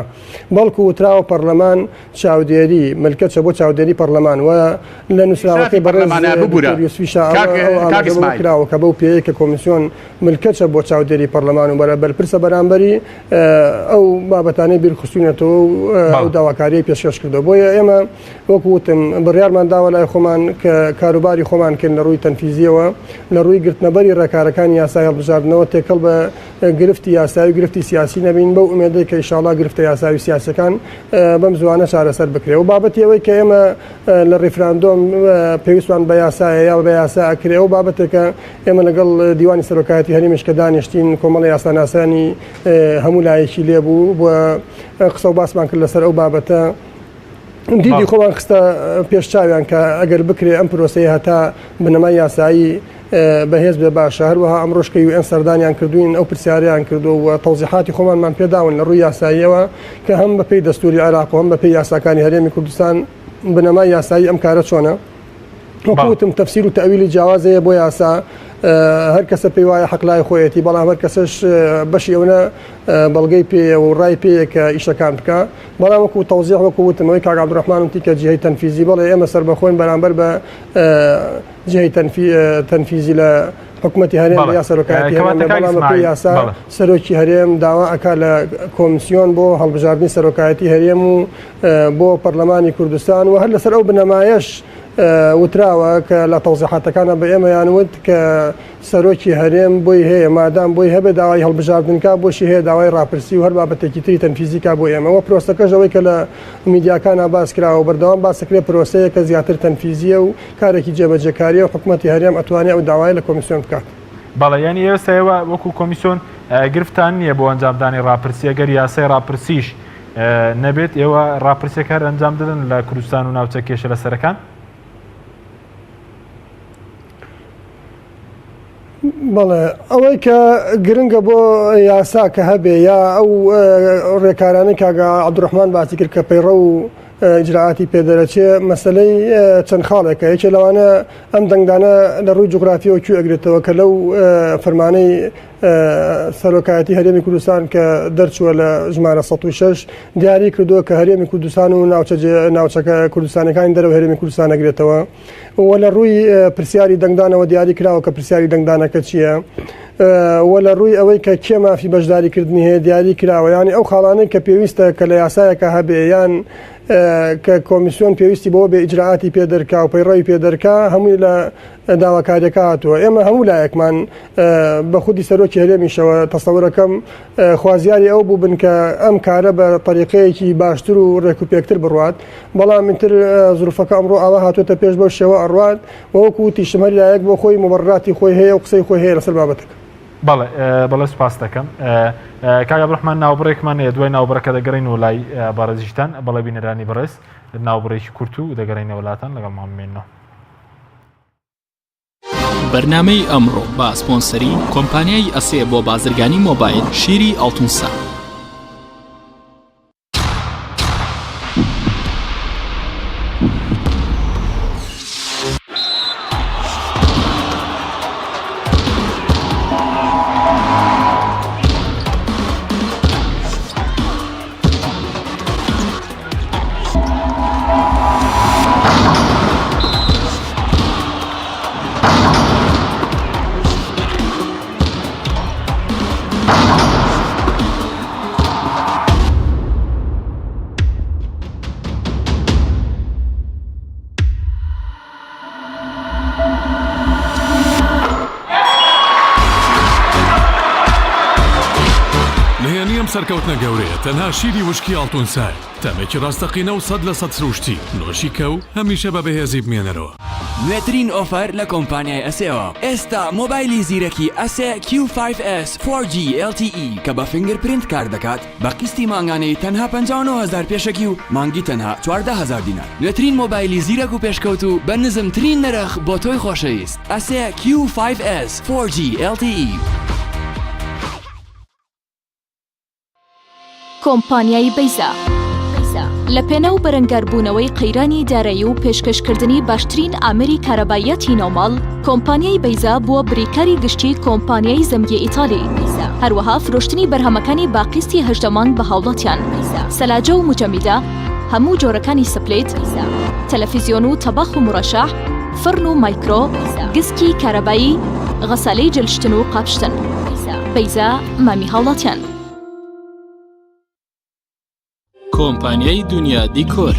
Speaker 8: بەڵکو وتراوە پەرلەمان چاودێری ملکەچە بۆ چاودێری پەرلەمان و لە نووسراوەکەی بەڕێزیوسفیشاکراوە کە بەو پێەیە کە کۆمیسیۆن ملکەچە بۆ چاودێری پەرلەمان و بەرپرسە بەرامبەری ئەو بابەتانەی بیرخستوونێتەوە ئەو داواکاریی پێشکەش کردەوە بۆیە ئێمە وەکو وتم بڕیارمان داوە لای خۆمان کە کاروباری خۆمان کرد لە ڕووی تەنفیزیەوە لە ڕووی گرتنەبەری ڕێکارەکانی یاسای هەڵبژاردنەوە تێکەڵ بە گرفتی یاسایی و گرفتی سیاسی نەبین بەو ئومێدەی کە ئینشاڵڵا گرفتە یاساوی سیاسەکان بەم زوانە چارەسەر بکرێ و بابەتی ئەوەی کە ئێمە لە ڕیفراندۆم پێویستمان بە یاسایە یا بە یاسا ئەکرێ و بابەتێکە ئێمە لەگەڵ دیوانی سەرۆکایەتی هەرێمیش کە دانیشتین کۆمەڵی یاساناسانی هەموو لایەکی لێبوو بۆ قسە و باسمان کرد لەسەر ئەو بابەتە دیدی خۆمان خستە پێشچاویان کە ئەگەر بکرێ ئەم پرۆسەیە هەتا بنەمای یاسایی بەهێز بێ باشە هەروەها ئەمڕۆژکەی ئەم سەردانیان کردوین ئەو پرسیاریان کردو و تەوزیحاتی خۆمانمان پێداون لە ڕووی یاساییەوە کە هەم بەپێی دەستوری عێراق و هەم بەپێی یاساکانی هەرێمی کوردستان بنەمای یاسایی ئەم کارە چۆنە وەکوتم تەفسیر و تەویلی جیاوازەیە بۆ یاسا هەر کەسە پێی وایە حەقلای خۆیەتی بەڵام هەر کەسەش بەشی ئەوە بەڵگەی پێ و ڕای پێیە کە ئیشەکان بکە بەڵام وەکو تەوزیح وەکو وتمەوەی کاک عەبدوڕەحمان وتی کە جیهەی تەنفیزی بەڵێ ئێمە سەربەخۆین بەرامبەر بە جیهەی تەنفیزی لە حکوومەتی هەرێم یا سەرۆکایەتی هەرێم بەڵام بەپێی یاسا سەرۆکی هەرێم داوا ئەکا لە کۆمیسیۆن بۆ هەڵبژاردننی سەرۆکایەتی هەرێم و بۆ پەرلەمانی کوردستان و هەر لەسەر ئەو بنەمایەش وتراوە کە لە تەوزیحاتەکانە بە ئێمە یانوت کە سەرۆکی هەرێم بۆی هەیە مادام بۆی هەبێ داوای هەڵبژاردنکە بۆشی هەیە داوای ڕاپرسی و هەر بابەتێکی تری تەنفیزیکا بۆ ئێمەوە پرۆسەکەش ئەوەی کە لە میدیاکانە باس کراوە و بەردەوام باسەکرێت پرۆسەیە کە زیاتر تەنفیزیە و کارێکی جێبەجێکاریە و حکوومەتی هەرێم ئەتوانێت ئەو داوای لە کۆمیسیۆن بکات
Speaker 2: بەڵێ یعنی ئێستاەوە وەکو کۆمیسیۆن گرفتان نییە بۆ ئەنجامدانی ڕاپرسی ئەگەر یاسای ڕاپرسیش نەبێت ئێوە ڕاپرسیەکە ئەنجام دەدەن لە کوردستان و ناوچە کێشە لەسەرەکان
Speaker 8: بەڵێ ئەوەی کە گرنگە بۆ یاسا کە هەبێ یا ئەو ڕێکارانەی کاگا عەبدوڕەحمان باسی کرد کە پەیڕە و ئیجراعاتی پێدەرەچێ مەسلەی چەند خاڵێکە یەکێ لەوانە ئەم دەنگدانە لە ڕووی جوغرافیەوە کوێ ئەگرێتەوە کە لەو فەرمانەی سەرۆکایەتی هەرێمی کوردستان کە دەرچووە لە ژمارە 106 دیاری کردووە کە هەرێمی کوردستان و ناوچەکە کوردستانەکانی دەرەوە هەرێمی کوردستان ئەگرێتەوە و لە ڕووی پرسیاری دەنگدانەوە دیاری کراوە کە پرسیاری دەنگدانەکە چییە و لە ڕووی ئەوەی کە کێ مافی بەشداریکردنی هەیە دیاری کراوە ینی ئەو خاڵانەی کە پێویستە کە لە یاسایەکە هەبێ یان کە کۆمیسیۆن پێویستی بۆ بێ ئیجراعاتی پێدەرکا و پەیڕەوی پێدەرکا هەمووی لە داواکاریەکە هاتووە ئێمە هەموو لایەکمان بە خودی سەرۆکی هەرێمیشەوە تەسەوورەکەم خوازیاری ئەو بوو بن کە ئەم کارە بە طریقەیەکی باشتر و ڕێکوپێکتر بڕوات بەڵام منتر زروفەکە ئەمڕۆ ئاوا هاتوۆتە پێش بەو شێوە ئەڕوات وەکو تیشمەری لایەک بۆ خۆی مبڕاتی خۆی هەیە و قسەی خۆی هەیە لەسەر بابەتەکە
Speaker 2: بەڵێ سوپاس دەکەم کاک عەبدوڕەحمان ناوبڕێکمان هەیە دوای ناوبڕەکە دەگەڕین و لای بەڕێزیشتان بەڵێ بینەرانی بەڕێز ناوبڕێکی کورت و دەگەڕینەوە وڵاتان لەگەڵ مامێنەوە
Speaker 1: بەرنامەی ئەمڕۆ با سپۆنسەری کۆمپانیای ئەسێ بۆ بازرگانی مۆبایل شیری ئەڵتونسا
Speaker 4: سەرکەوتنە گەورەیە تەنها شیری وشکی ئەڵتونسای تەمێکی ڕاستەقینە و 100% سروشتی نۆشی کەو هەمیشە بە بەهێزی بمێنەرەوە
Speaker 5: نوێترین ئۆفەر لە کۆمپانیای ئەسێەوە. ئێستا مۆبایلی زیرەکی ئەسێ Q5S 4G LTE کە بە فینگرپرینت کار دەکات بە قستی مانگانەی تەنها 59,000 پێشەکی و مانگی تەنها 14,000 دینار. نوێترین مۆبایلی زیرەک و پێشکەوت و بە نزمترین نرخ بۆ تۆی خۆشەویست. ئەسێ Q5S 4G LTE.
Speaker 6: کۆمپانیای بەیزا لە پێنە و بەرەنگاربوونەوەی قەیرانی دارایی و پێشکەشکردنی باشترین ئامێری کارەبایەتی نۆماڵ، کۆمپانیای بەیزا بووە بریکاری گشتی کۆمپانیای زەمگی ئیتالی. هەروەها فرۆشتنی بەرهەمەکانی باقیستی 18 مانگ بە هاوڵاتیان، سەلاجە و مجەمیدە، هەموو جۆرەکانی سپلێت، تەلەڤیزیۆن و تەبەخ و مڕەشەح، فڕن و مایکرۆ، گسکی کارەبایی، غەسالەی جلشتن و قاپشتن. بەیزا مامی هاوڵاتیان.
Speaker 1: کۆمپانیای دنیا دیکۆر.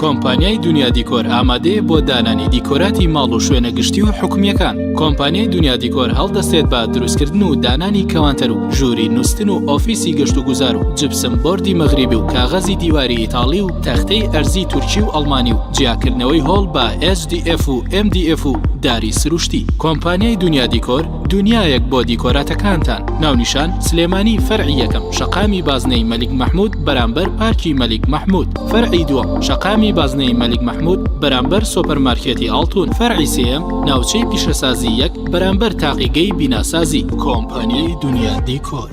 Speaker 1: کۆمپانیای دنیا دیکۆر ئامادەیە بۆ دانانی دیکۆراتی ماڵ و شوێنە گشتی و حکومیەکان. کۆمپانیای دنیا دیکۆر هەڵدەستێت بە دروستکردن و دانانی کەوانتەر و ژووری نووسن و ئۆفیسی گەشت و گوزار و جبسم بۆردی مەغریبی و کاغەزی دیواری ئیتاڵی و تەختەی ئەرزی تورکی و ئەڵمانی و جیاکردنەوەی هۆڵ بە HDF و MDF و داری سروشتی. کۆمپانیای دنیا دیکۆر دنیایەک بۆ دیکۆراتەکانتان. ناونیشان سلێمانی فەرعی یەکەم، شەقامی بازنەی مەلیک مەحموود بەرامبەر پارکی مەلیک مەحموود. فەرعی دووەم، شەقامی بازنەی مەلیک مەحموود بەرامبەر سۆپەرمارکێتی ئاڵتون. فەرعی سێیەم، ناوچەی پیشەسازی یەک بەرامبەر تاقیگەی بیناسازی. کۆمپانیای دنیا دیکۆر.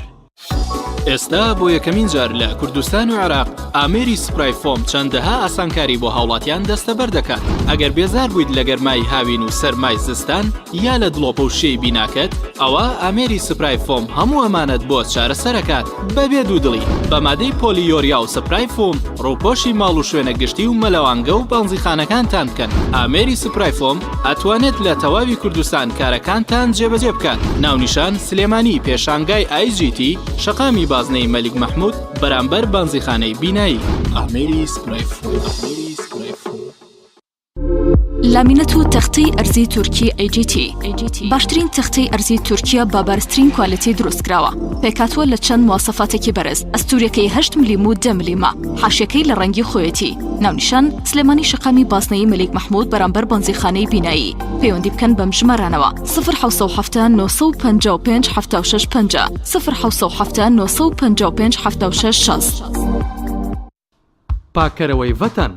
Speaker 1: ئێستا بۆ یەکەمین جار لە کوردستان و عێراق ئامێری سپرای فۆم چەندەها ئاسانکاری بۆ هاوڵاتیان دەستەبەر دەکات. ئەگەر بێزار بوویت لە گەرمای هاوین و سەرمای زستان یا لە دڵۆپە و شێی بیناکەت، ئەوە ئامێری سپرای فۆم هەموو ئەمانەت بۆ چارەسەرەکات بەبێ دوودڵی. بە مادەی پۆلیۆریا و سپرای فۆم ڕووپۆشی ماڵ و شوێنە گشتی و مەلەوانگە و بانزیخانەکانتان بکەن. ئامێری سپرای فۆم ئەتوانێت لە تەواوی کوردستان کارەکانتان جێبەجێ بکات. ناونیشان سلێمانی پێشانگای IGT، شەقامی بازنەی مەلیک مەحموود بەرامبەر بانزیخانەی بینایی. ئامێری سپرای فۆم.
Speaker 6: لامینەت و تەختەی ئەرزی تورکی AGT باشترین تەختەی ئەرزی تورکیا با بارزترین کوالیتی دروستکراوە. پێکاتوە لە چەند مواسەفاتێکی بەرز، ئەستوورەکەی 8 ملم و 10 ملم، حاشیەکەی لە ڕەنگی خۆیەتی. ناونیشان سلێمانی شەقامی بازنەی مەلیک مەحموود بەرامبەر بانزیخانەی بینایی. پەیوەندی بکەن بەم ژمارانەوە 0770 955 7650 0770 955 7660.
Speaker 7: پاکەرەوەی ڤەتەن.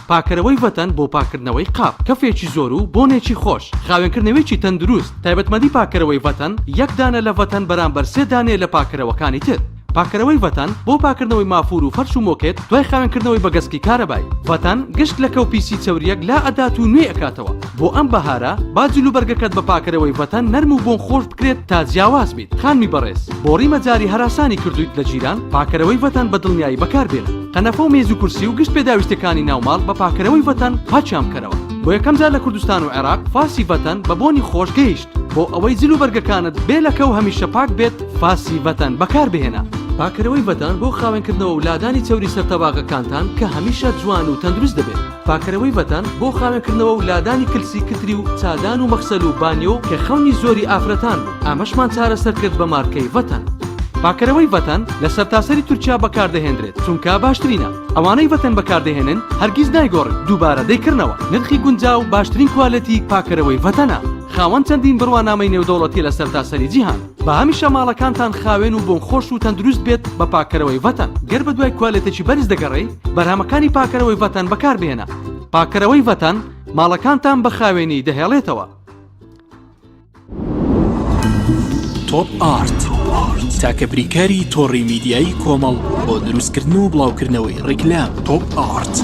Speaker 7: پاکەرەوەی ڤەتەن بۆ پاکردنەوەی قاپ، کەفێکی زۆر و بۆنێکی خۆش، خاوێنکردنەوەیکی تەندروست. تایبەتمەدی پاکەرەوەی ڤەتەن یەک دانە لە ڤەتەن بەرامبەر 3 دانێ لە پاکەرەوەکانی تر. پاکەرەوەی ڤەتەن بۆ پاکردنەوەی مافور و فەرش و مۆکێت دوای خاوێنکردنەوەی بە گەسکی کارەبایی. ڤەتەن گشت لە کەوپیسی چەوریەک لا ئەدات و نوێ ئەکاتەوە. بۆ ئەم بەهارە با جلوبەرگەکەت بە پاکەرەوەی ڤەتەن نەرم و بۆن خۆش بکرێت تا جیاواز بیت. خانمی بەڕێز، بۆ ڕیمەجاری هەراسانی کردویت لە جیران، پاکەرەوەی ڤەتەن بە دڵنیایی بەکاربێنن. قەنەفە و مێز و کورسی و گشت پێداویستەکانی ناوماڵ بە پاکەرەوەی ڤەتەن پاچیان بکەرەوە. بۆ یەکەم جار لە کوردستان و عێراق فاسی ڤەتەن بە بۆنی خۆش گەیشت. بۆ ئەوەی جلوبەرگەکانت بێ لەکە و هەمیشە پاک بێت، فاسی ڤەتەن بەکاربهێنە. پاکەرەوەی ڤەتەن بۆ خاوێنکردنەوە و لادانی چەوری سەرتەباغەکانتان کە هەمیشە جوان و تەندروست دەبێت. پاکەرەوەی ڤەتەن بۆ خاوێنکردنەوە و لادانی کلسی کتری و چادان و مەخسەل و بانیۆ کە خەونی زۆری ئافرەتان بوو. ئامەشمان چارەسەر کرد بە مارکەی ڤەتەن. پاکەرەوەی ڤەتەن لە سەرتاسەری تورکیا بەکاردەهێنرێت چونکە باشترینە. ئەوانەی ڤەتەن بەکاردەهێنن هەرگیز نایگۆڕن، دووبارە دەیکردنەوە. نرخی گونجاو باشترین کوالەتی پاکەرەوەی ڤەتەنە. خاوەن چەندین بڕوانامەی نێودەوڵەتی لە سەرتاسەری جیهان. بە هەمیشە ماڵەکانتان خاوێن و بۆن خۆش و تەندروست بێت بە پاکەرەوەی ڤەتەن. گەر بە دوای کوالێتێکی بەرز دەگەڕێی، بەرهەمەکانی پاکەرەوەی ڤەتەن بەکاربهێنە. پاکەرەوەی ڤەتەن ماڵەکانتان بە خاوێنی دەهێڵێتەوە.
Speaker 1: تۆپ ئارت، تاکە بریکاری تۆڕی میدیایی کۆمەڵ بۆ دروستکردن و بڵاوکردنەوەی ڕیکلام. تۆپ ئارت.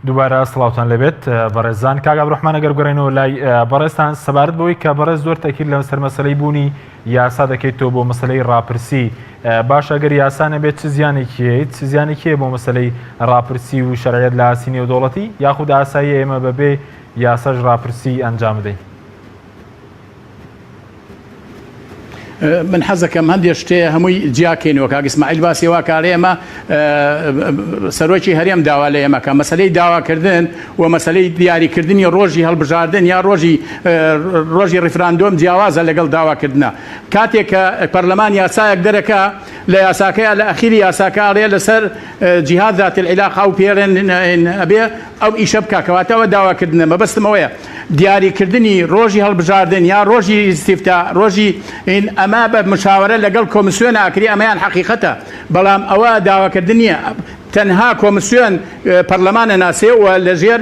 Speaker 2: دووبارە سڵاوتان لەبێت بەڕێزان. کاک عەبدوڕەحمان ئەگەر بگەڕێنەوە لای بەڕێزتان سەبارەت بەوەی کە بەڕێز زۆر تەکید لە سەر مەسەلەی بوونی یاسا دەکەیتەوە بۆ مەسەلەی ڕاپرسی. باش ئەگەر یاسا نەبێت چ زیانێکی هەیە بۆ مەسەلەی ڕاپرسی و شەرعیەت لە ئاسی نێودەوڵەتی یاخود ئاسایی ئێمە بەبێ یاساش ڕاپرسی ئەنجام بدەین؟
Speaker 9: من حەزەکەم هەندێک شتەیە هەمووی جیاکەینەوە کاک ئیسماعیل باسیەوە کارێ ئێمە سەرۆکی هەرێم داوا لە ئێمەکە مەسەلەی داواکردن و مەسەلەی دیاریکردنی ڕۆژی هەڵبژاردن یا ڕۆژی ڕیفراندۆم جیاوازە لەگەڵ داواکردنە کاتێک کە پەرلەمان یاسایەک دەرەکە لە یاساکەیە لە ئەخیری یاساکارێ لەسەر جیهاد ذات العلاقة ئەو پێرن ئەبێ ئەو ئیشە بکە کەواتەوە داواکردنە مەبەستمەوەیە دیاریکردنی ڕۆژی هەڵبژاردن یا ڕۆژی استیفتا ڕۆژی ئەمە بە مشاورە لەگەڵ کۆمسیۆن ئاکری ئەمەیان حەقیقەتە بەڵام ئەوە داواکردن نییە تەنها کۆمسیۆن پەرلەمانە ناسێ و لەژێر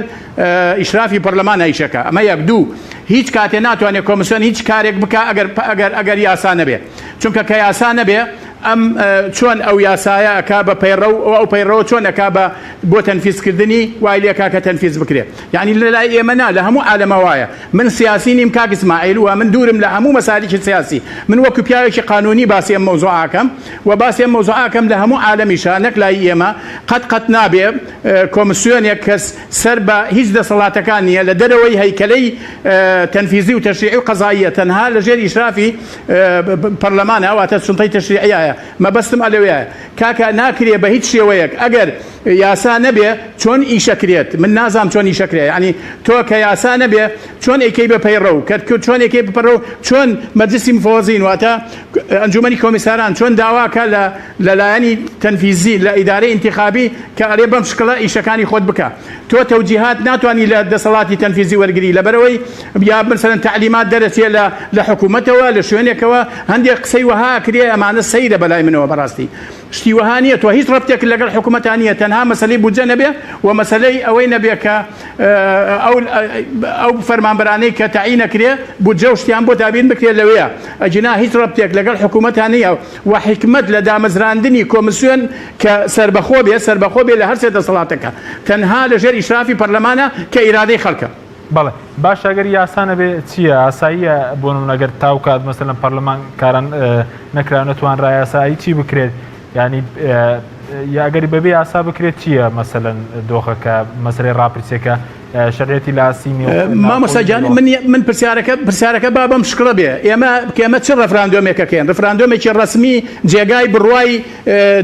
Speaker 9: ئیشرافی پەرلەمانە ئیشەکە ئەمە یەک دوو هیچ کاتێ ناتوانێت کۆمسیۆن هیچ کارێک بکە ئەگەر یاسا نەبێ چونکە کە یاسا نەبێ ئەم چۆن ئەو یاسایە ئەکا بە پەیڕە و ئەو پەیڕەوە چۆن ئەکا بۆ تەنفیزکردنی وای لێکا کە تەنفیز بکرێت یعنی لە لای ئێمە نا لە هەموو عالەمە وایە من سیاسی نیم کاک ئیسماعیل و من دوورم لە هەموو مەسالیکی سیاسی من وەکو پیاوێکی قانونی باسی ئەم مەوزوعاکەم و باسی ئەم مەوزوعاکەم لە هەموو عالەمیشە نەک لای ئێمە قەت نابێ کۆمسیۆنێک کەس سەر بە هیچ دەسەڵاتەکان نییە لە دەرەوەی هەیکەلەی تەنفیزی و تەشریعی و قەزاییە تەنها لەژێر ئیشرافی پەرلەمانە ئەواتە سوڵتەی تەشریعیایە مەبەستم ئەلەوەیە کاکە ناکرێ بە هیچ شێوەیەک ئەگەر یاسا نەبێ چۆن ئیشەکرێت من نازام چۆن ئیشەکرێت ینی تۆ کە یاسا نەبێ چۆن ئەیکەی بە پەیڕە و چۆن ئەیکەی بپەڕە و چۆن مەجلیسی مفۆزین واتە ئەنجومەنی کۆمیساران چۆن داواکە لەلایەنی تەنفیزی لە ئیدارەی انتخابی کە ئەڵێ بەم شکڵە ئیشەکانی خۆت بکە تۆ تەوجیهات ناتوانانی لە دەسەڵاتی تەنفیزی وەرگری لەبەرەوەی یا مثلا تعلیمات دەرەچێ لە حکوومەتەوە لە شوێنێکەوە هەندێک قسەی وەها کرێ ئەمانە سەیرە بەلای منەوە بەڕاستی شتی وەها نییە تۆ هیچ ڕەبتێک لەگەڵ حکوومەتانیە تەنها مەسەلەی بودجە نەبێ و مەسەلەی ئەوەی نەبێ کە ئەو فەرمانبەرانەی کە تعیین نەکرێ بودجە و شتیان بۆ دابین بکرێت لەوەیە ئەجنا هیچ ڕەبتێک لەگەڵ حکوومەتانیە و حکمت لە دامەزراندنی کۆمسیۆن کە سەربەخۆ بێ لە هەر سێ دەسەڵاتەکە تەنها لەژێر ئیشرافی پەرلەمانە کە ئیرادەی خەڵکە
Speaker 2: بەڵێ باش ئەگەر یاسانە بێ چییە ئاساییە بۆ نەگەر تاو کات مەسەلەن پەرلەمان کاران نەکراوە نەتوانرا یاسایی چی بکرێت ینی یاگەری بەبێ یاسا بکرێت چییە مەسەلەن دۆخەکە مەسەلەی ڕاپرسێکە شەریعەتی لاسیمی
Speaker 9: مامۆستاجان من پرسیارەکە با بەم شکڵە بێ ئێمە چ ڕەفراندۆمێکەکەین ڕەفراندۆمێکی ڕسمی جێگای بڕوای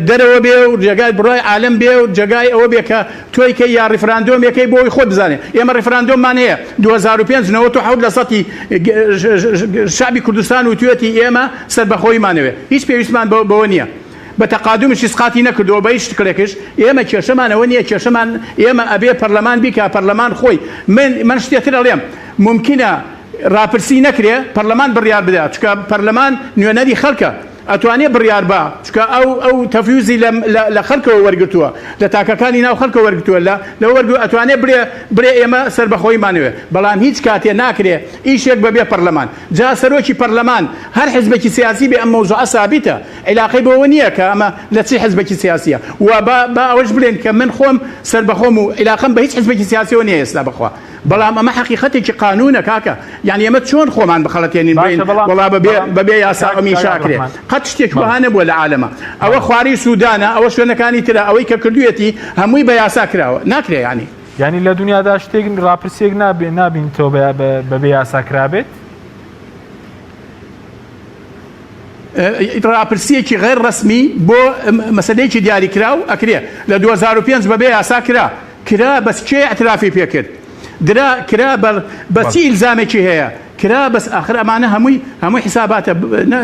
Speaker 9: دەرەوە بێ و جێگای بڕوای عالم بێ و جێگای ئەوە بێ کە تۆیکە یا ڕیفراندۆمێکەکەی بۆی خۆت بزانێ ئێمە ڕیفراندۆممان هەیە 2005 شعبی کوردستان و توێتی ئێمە سەربەخۆیمانەوێ هیچ پێویستمان بەوە نییە بە تەقادومی سقاتی نەکردەوە بە هیچ شتێکش ئێمە کێشەمانەوە نییە کێشەمان ئێمە ئەبێ پەرلەمان بیکە پەرلەمان خۆی من شتێتر ئەڵێم ممکنە ڕاپرسی نەکرێ پەرلەمان بڕیار بدات چکە پەرلەمان نوێنەری خەڵکە ئەتوانێ بڕیار بە چکە ئەو تەفیوزی لە خەڵکەوە وەرگتووە لە تاکەکانی ناو خەڵکە وەرگتووە لە وەرگ ئەتوانێ برێ ئێمە سەربەخۆیمانەوێ بەڵام هیچ کاتێ ناکرێ ئیشێک بەبێ پەرلەمان جا سەرۆکی پەرلەمان هەر حزبێکی سیاسی بێ ئەم مەوزوعە سابیتە علاقەی بەوە نییە کە ئەمە لە چی حزبێکی سیاسیە و با ئەوەش بڵێن کە من خۆم سەربەخۆم و علاقەم بە هیچ حزبێکی سیاسیەوە نییە ئێستا بخوا بەڵام ئەمە حقیقەتێکی قانونە کاکە یعنی ئەمە چۆن خۆمان بخەڵەتێنین بڵین وڵا بەبێ یاسا ئەمی شاکرێ قەت شتێک وەها نەبووە لە عالەمە ئەوە خواری سوودانە ئەوە شوێنەکانی ترە ئەوەی کە کردوێتی هەمووی بە یاسا کراوە ناکرێ
Speaker 2: ینی لە دنیادا شتێک ڕاپرسێک نابین تۆ بەبێ یاسا کرابێت
Speaker 9: ڕاپرسیەکی غیر ڕسمی بۆ مەسەلەیەکی دیاری کراو ئەکرێ لە 2005 بەبێ یاسا کرا بەس کێ ئەترافی پێکرد کرا بەچی ئیلزامێکی هەیە کرا بەس ئاخر ئەمانە هەمووی حساباتە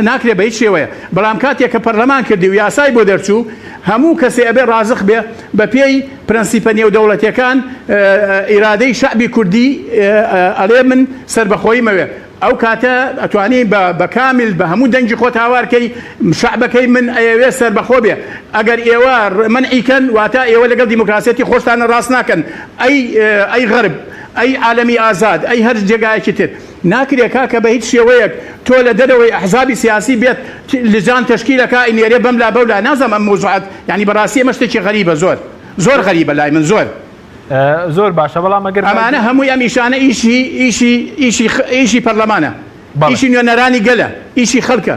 Speaker 9: ناکرێ بە هیچ شێوەیە بەڵام کاتێک کە پەرلەمان کردی و یاسای بۆ دەرچوو هەموو کەسێ ئەبێ ڕازق بێ بە پێی پرەنسیپە نێودەوڵەتیەکان ئیرادەی شعبی کوردی ئەڵێ من سەربەخۆیمەوێ ئەو کاتە ئەتوانی بە کامل بە هەموو دەنگی خۆت هاوارکەی شعبەکەی من ئەوێ سەربەخۆ بێ ئەگەر ئێوە منعیکەن واتە ئێوە لەگەڵ دیموکراسیەتی خۆشتانە ڕاست ناکەن ئەی غەرب ئەی عالەمی ئازاد ئەی هەر جێگایەکی تر ناکرێ کاکە بە هیچ شێوەیەک تۆ لە دەرەوەی ئەحزابی سیاسی بێت لجان تەشکیلەکە ئینێرێ بەملا بەولا نازەم ئەم مۆزوعات یعنی بەڕاستی ئەمە شتێکی غەریبە زۆر غەریبە لای من
Speaker 2: زۆر باشە بەڵام ئەگەر
Speaker 9: ئەمانە هەمووی ئەم ئیشانە ئیشی پەرلەمانە ئیشی نوێنەرانی گەلە ئیشی خەڵکە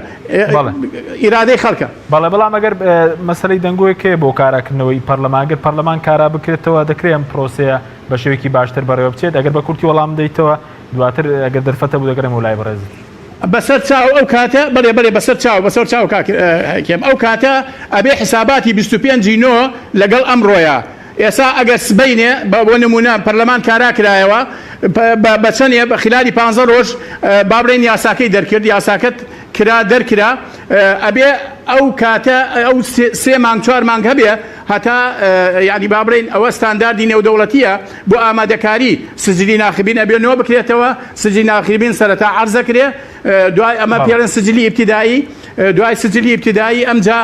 Speaker 9: ئیرادەی خەڵکە
Speaker 2: بەڵام ئەگەر مەسەلەی دەنگۆیەکەیە بۆ کاراکردنەوەی پەرلەمانگەر پەرلەمان کارا بکرێتەوە دەکرێت ئەم پرۆسەیە بە شێوەیەکی باشتر بەڕێوە بچێت ئەگەر بە کورتی وەڵام بدەیتەوە دواتر ئەگەر دەرفەتە بوو دەگەرم وڵای بەڕێز
Speaker 9: بەسەر چاو ئەو کاتە بڵێ بەسەر چاو کاکێم ئەو کاتە ئەبێ حساباتی 25 لەگەڵ ئەمڕۆیە ئێستا ئەگەر سبەینێ بۆ نمونە پەرلەمان کارا کرایەوە بە چەندێ بە خلالی 15 ڕۆژ با بڵێن یاساکەی دەرکرد یاساکەت دەرکرا ئەبێ ئەو کاتە ئەو 3 مانگ 4 مانگ هەبێ هەتا یعنی با بڵێن ئەوە ستانداردی نێودەوڵەتیە بۆ ئامادەکاری سجلی ناخبین ئەبێنەوە بکرێتەوە سجلی ناخبین سەرەتا عەرزەکرێ دوای ئەمە پێڵێن سجلی ئیبتیدایی دوای سجلی ئیبتیدایی ئەمجا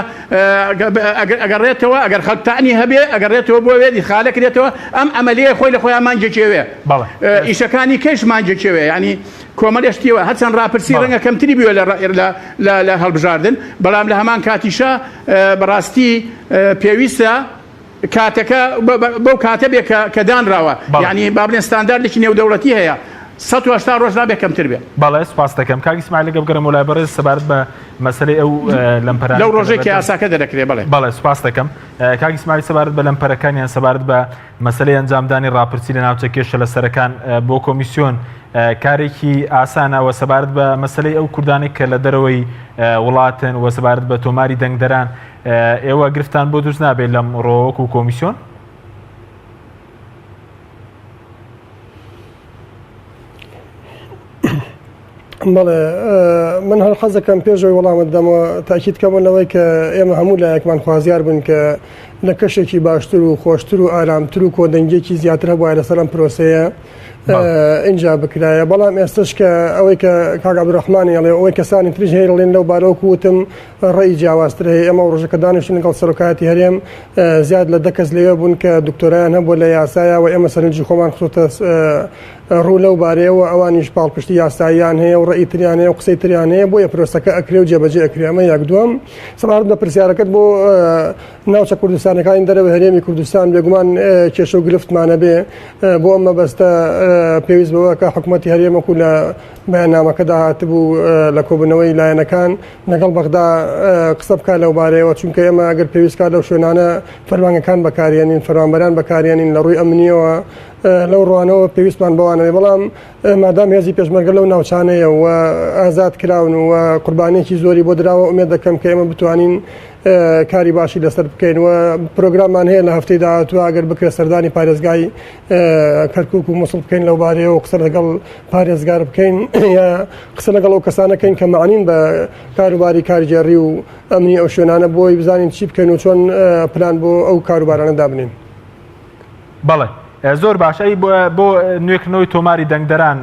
Speaker 9: ئەگەڕێتەوە ئەگەر خەڵتانی هەبێ ئەگەڕێتەوە بۆ وێ ئیخالە کرێتەوە ئەم ئەمەلەیە خۆی لە خۆیان مانگێکێوێ ئیشەکانی کەش مانگێکێوێ ینی کۆمەڵێشتیەوە هەچەند ڕاپرسی ڕەنگە کەمتری بووە لە هەڵبژاردن بەڵام لە هەمان کاتیشە بەڕاستی پێویستە کاتەکە بەو کاتە بێ کە دانراوە یعنی با بڵێن ستانداردێکی نێودەوڵەتی هەیە 180 ڕۆژ نابێ کەمتر بێ
Speaker 2: بەڵێ سپاس دەکەم کاک ئیسماعیل لەگە بگەڕێمەوە لای بەڕێز سەبارەت بە مەسەلەی ئەو لەمپەران
Speaker 9: لەو ڕۆژێکی یاساکە دەرەکرێ
Speaker 2: بەڵێ سپاس دەکەم کاک ئیسماعیل سەبارەت بە لەمپەرەکانیان سەبارەت بە مەسەلەی ئەنجامدانی ڕاپرسی لە ناوچە کێشە لە سەرەکان بۆ کۆمیسیۆن کارێکی ئاسانەوە سەبارەت بە مەسەلەی ئەو کوردانی کە لە دەرەوەی وڵاتن و سەبارەت بە تۆماری دەنگدەران ئێوە گرفتان بۆ دروست نابێت لەم ڕۆوەک و کۆمیسیۆن
Speaker 8: بەڵێ من هەر حەزەکەم پێشەوەی وەڵامت دەمەوە تاکیدکەمەوەی کە ئێمە هەموو لایەکمان خوازیار بن کە لە کەشێکی باشتر و خۆشتر و ئارامتر و کۆدەنگێکی زیاتر هەبووە لەسەر ئەم پرۆسەیە اینجا بکرایە بەڵام ئێستش کە ئەوەی کە کاک عەبدوڕەحمانی ئەڵێ ئەوەی کەسانی تریش هەیەڵێن لەو بارەوەکو وتم ڕێی جیاوازتر هەیە ئێمە ڕۆژەکە دانیشتین لەگەڵ سەرۆکایەتی هەرێم زیاد لە 10 کەس لەوێ بوون کە دکتۆرایان هەبووە لە یاسایە و ئێمە سەرنجی خۆمان خۆتە ڕوو لەو بارەیەوە ئەوانیش پاڵپشتی یاساییان هەیە و ڕێی تریان هەیە و قسەی تریان هەیە بۆیە پرۆسەکە ئەکرێ و جێبەجێ ئەکرێ ئەمە یەک دووەم سەبارەت بە پرسیارەکەت بۆ ناوچە کوردستانەکانی دەرەوە هەرێمی کوردستان بێگومان کێشە و گرفتمانە بێ بۆ ئەم مەبەستە پێویست بەوە کە حکوومەتی هەرێمەکو لە بەیاننامەکەدا هاتبوو لە کۆبوونەوەی لایەنەکان لەگەڵ بەغدا قسە بکات لەو بارەیەوە چونکە ئێمە ئەگەر پێویستکات لەو شوێنانە فەرمانگەکان بەکارێنین فەرمانبەران بەکارێنین لە ڕووی ئەمنیەوە لەو ڕوانەوە پێویستمان بەوانەوەی بەڵام مادام هێزی پێشمەرگە لەو ناوچانەیە و ئازاد کراون و قوربانێکی زۆری بۆ دراوە ئومێد دەکەم کە ئێمە بتوانین کاری باشی لەسەر بکەین و پرۆگراممان هەیە لە هەفتەی داهاتووە ئەگەر بکرێ سەردانی پارێزگای کەرکووک و مووسڵ بکەین لەو بارەیەوە و قسە لەگەڵ پارێزگار بکەین یا قسە لەگەڵ ئەو کەسانەکەین کە معنین بە کاروباری کارجێڕی و ئەمنی ئەو شوێنانە بۆی بزانین چی بکەین و چۆن پلان بۆ ئەو کاروبارانە دابنین.
Speaker 2: بەڵێ زۆر باشایی بۆ نوێکردنەوەی تۆماری دەنگدەران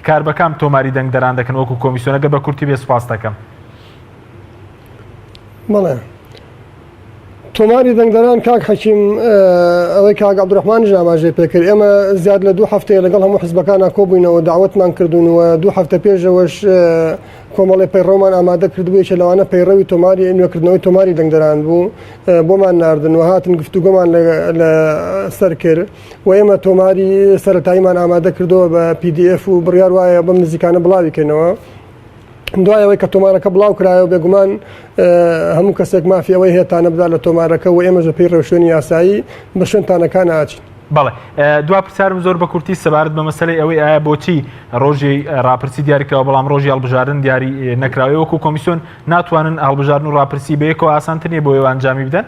Speaker 2: کار بەکام تۆماری دەنگدەران دەکەن وەکو کۆمیسیۆنەکە بە کورتی بێ سپاس دەکەم.
Speaker 8: بەڵێ تۆماری دەنگدەران کاک حەکیم ئەوەی کاک عەبدوڕەحمانیش ئاماژەی پێکرد ئێمە زیاد لە 2 هەفتەیە لەگەڵ هەموو حیزبەکانە کۆبووینەوە داوەتمان کردوون و 2 هەفتە پێشەوەش کۆمەڵی پەیڕەومان ئامادە کردبووی کە لەوانە پەیڕەوی تۆماری نوێکردنەوەی تۆماری دەنگدەران بوو بۆمان ناردن و هاتن گفتوگۆمان لە سەر کرد و ئێمە تۆماری سەرەتاییمان ئامادە کردەوە بە PDF و بڕیار وایە بەم نزیکانە بڵاویکەینەوە دوایەوەی کە تۆمارەکە بڵاو کرایەوە بێگومان هەموو کەسێک مافیەوەی هێتانە بدا لە تۆمارەکە و ئێمەش بەپێی ڕێوشێنی یاسایی بە شوێنتانەکان ئاچین.
Speaker 2: بەڵێ دوا پرسیارم زۆر بە کورتی سەبارەت بە مەسەلەی ئەوەی ئایا بۆچی ڕۆژی ڕاپرسی دیاریکەوە بەڵام ڕۆژی هەڵبژاردن دیاری نەکراوی وەکو کۆمیسیۆن ناتوانن هەڵبژاردن و ڕاپرسی بەیەکەوە ئاسانتر نیە بۆ ئێوە ئەنجامی بدەن؟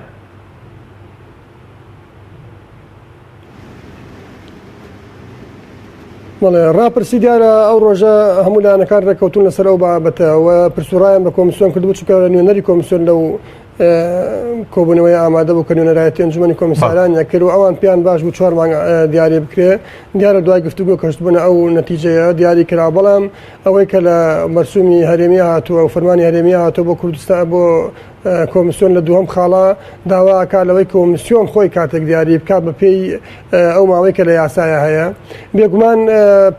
Speaker 8: بەڵێ ڕاپرسی دیارە ئەو ڕۆژە هەموو لایەنەکان ڕێککەوتون لەسەر ئەو بابەتەوە پرسوڕایان بە کۆمیسیۆن کردبوو چونکە نوێنەری کۆمیسیۆن لەو کۆبوونەوەی ئامادە بوو کە نوێنەرایەتی ئەنجومەنی کۆمیساران یەکرد و ئەوان پێیان باش بوو 4 مانگ دیاری بکرێ دیارە دوای گفتوگۆ کەشتبوون ئەو نەتیجەیە دیاری کرا بەڵام ئەوەی کە لە مەرسومی هەرێمی هاتووە و فەرمانی هەرێمی هاتووە بۆ کوردستان بۆ کۆمیسیۆن لە دووەم خاڵا داواکە لەوەی کۆمیسیۆن خۆی کاتێک دیاری بکات بە پێی ئەو ماوەی کە لە یاسایە هەیە بێگومان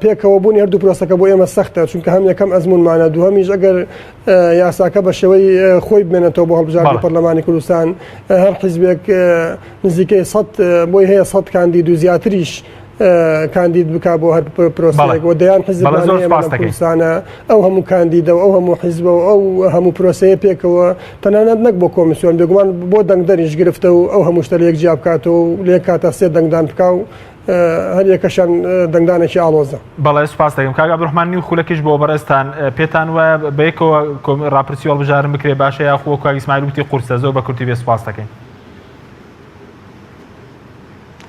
Speaker 8: پێکەوە بوونی هەردوو پرۆسەکە بۆ ئێمە سەختە چونکە هەم یەکەم ئەزمونمانە دووهەمیش ئەگەر یاساکە بە شێوەی خۆی بمێنێتەوە بۆ هەڵبژاردنی پەرلەمانی کوردستان هەر حیزبێک نزیکەی 100 بۆی هەیە 100 کاندید و زیاتریش کاندید بک بۆ هەر پرۆسەیەک و دەیان حیزبانسانە ئەو هەموو کاندیدە و ئەو هەموو حیزبە و ئەو هەموو پرۆسەیە پێکەوە تەنانەت نەک بۆ کۆمیسیۆن بێگومان بۆ دەنگدەریش گرفتە و ئەو هەموو شتە لە یەک جیا بکاتەوە و لێک کاتە سێ دەنگدان بکا و هەر یەکەشان دەنگدانێکی ئاڵۆزە.
Speaker 2: بەڵێ سوپاس دەکەم کاک عەبدوڕحمان و خولەکیش بۆ بەڕێستان پێتان وایە بەیەکەوە ڕاپرسی هەڵبژارن بکرێ باشە یاخۆ کاک ئیسماعیل وتی قورسە زۆر بە کورتی بێ سوپاس دەکەین.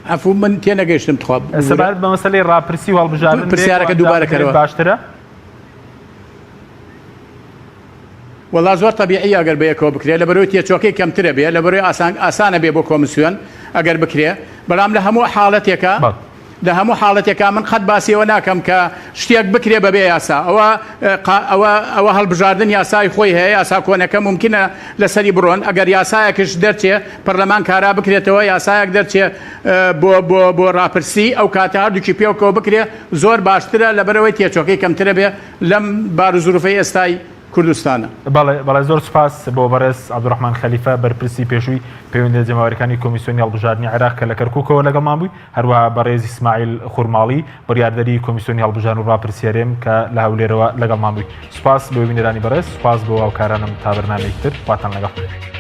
Speaker 9: عفو من تێنەگەیشتم تخواب
Speaker 2: سەبارەت بە مەسەلەی ڕاپرسی و هەڵبژاردن
Speaker 9: پرسیارەکە دووبارەکەرەوە
Speaker 2: باشترە؟
Speaker 9: وەڵا زۆر تەبیعی ئەگەر بەیەکەوە بکرێت لەبەرەوەی تێچۆکەی کەمترە بێ لەبەرەوەی ئاسانە بێ بۆ کۆمیسیۆن ئەگەر بکرێ بەڵام لە هەموو حاڵەتێکە لە هەموو حاڵەتێکا من خەت باسیەوە ناکەم کە شتێک بکرێ بەبێ یاسا ئەوە هەڵبژاردن یاسای خۆی هەیە یاسا کۆنەکە ممکنە لەسەری بڕۆن ئەگەر یاسایەکش دەرچێ پەرلەمان کارا بکرێتەوە یاسایەک دەرچێ بۆ ڕاپرسی ئەو کاتە هەردووکی پێوکەوە بکرێ زۆر باشترە لەبەرەوەی تێچۆکەی کەمترە بێ لەم باروزروفەی ئێستای کوردستانە.
Speaker 2: بەڵێ زۆر سپاس بۆ بەڕێز عەبدوڕحمان خەلیفە بەرپرسی پێشووی پەیوەندیدە جەماوەریەکانی کۆمیسیۆنی هەڵبژاردننی عێراق کە لە کەرکووکەوە لەگەڵمان بووی هەروەها بەڕێز ئیسماعیل خوورماڵی بڕیاردەری کۆمیسیۆنی هەڵبژاردن و ڕاپرسیارێم کە لە هەولێرەوە لەگەڵمان بووی. سوپاس بۆ بینەرانی بەڕێز سوپاس بۆ هاوکارانم تا بەرنامەیەکی تر خواتان لەگەڵ.